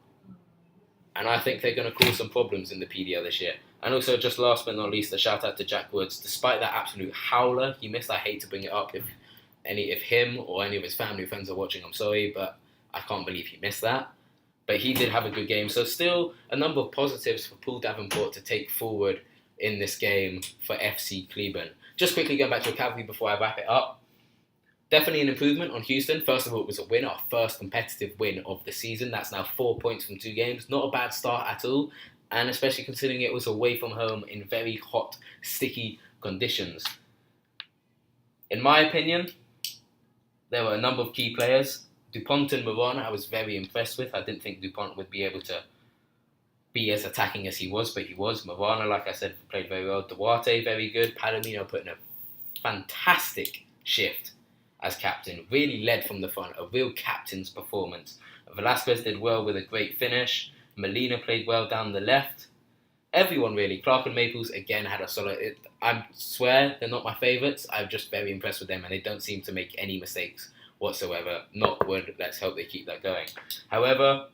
And I think they're going to cause some problems in the PDL this year. And also, just last but not least, a shout out to Jack Woods. Despite that absolute howler he missed, I hate to bring it up if him or any of his family or friends are watching, I'm sorry, but I can't believe he missed that. But he did have a good game. So still a number of positives for Paul Davenport to take forward in this game for FC Cleburne. Just quickly going back to a Cavalry before I wrap it up. Definitely an improvement on Houston. First of all, it was a win, our first competitive win of the season. That's now 4 points from 2 games. Not a bad start at all. And especially considering it was away from home in very hot, sticky conditions. In my opinion, there were a number of key players. Dupont and Marana I was very impressed with. I didn't think Dupont would be able to be as attacking as he was, but he was. Marana, like I said, played very well. Duarte, very good. Palomino put in a fantastic shift as captain. Really led from the front. A real captain's performance. Velasquez did well with a great finish. Molina played well down the left. Everyone really. Clark and Maples, again, had a solid... I swear, they're not my favourites. I'm just very impressed with them, and they don't seem to make any mistakes whatsoever. Not wood. Let's hope they keep that going. However,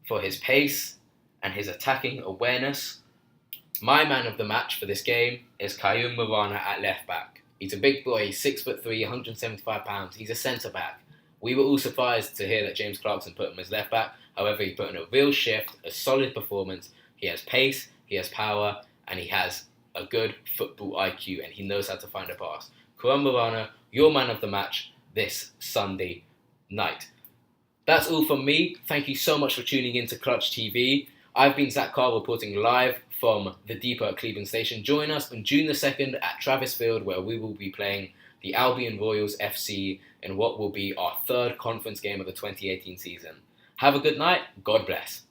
for his pace and his attacking awareness, my man of the match for this game is Kayum Marana at left back. He's a big boy. He's 6'3", 175 pounds. He's a centre back. We were all surprised to hear that James Clarkson put him as left back. However, he put in a real shift, a solid performance. He has pace, he has power, and he has a good football IQ, and he knows how to find a pass. Kayum Marana, your man of the match this Sunday night. That's all from me. Thank you so much for tuning in to Clutch TV. I've been Zach Carr reporting live from the depot at Cleburne Station. Join us on June the 2nd at Travis Field, where we will be playing the Albion Royals FC in what will be our 3rd conference game of the 2018 season. Have a good night. God bless.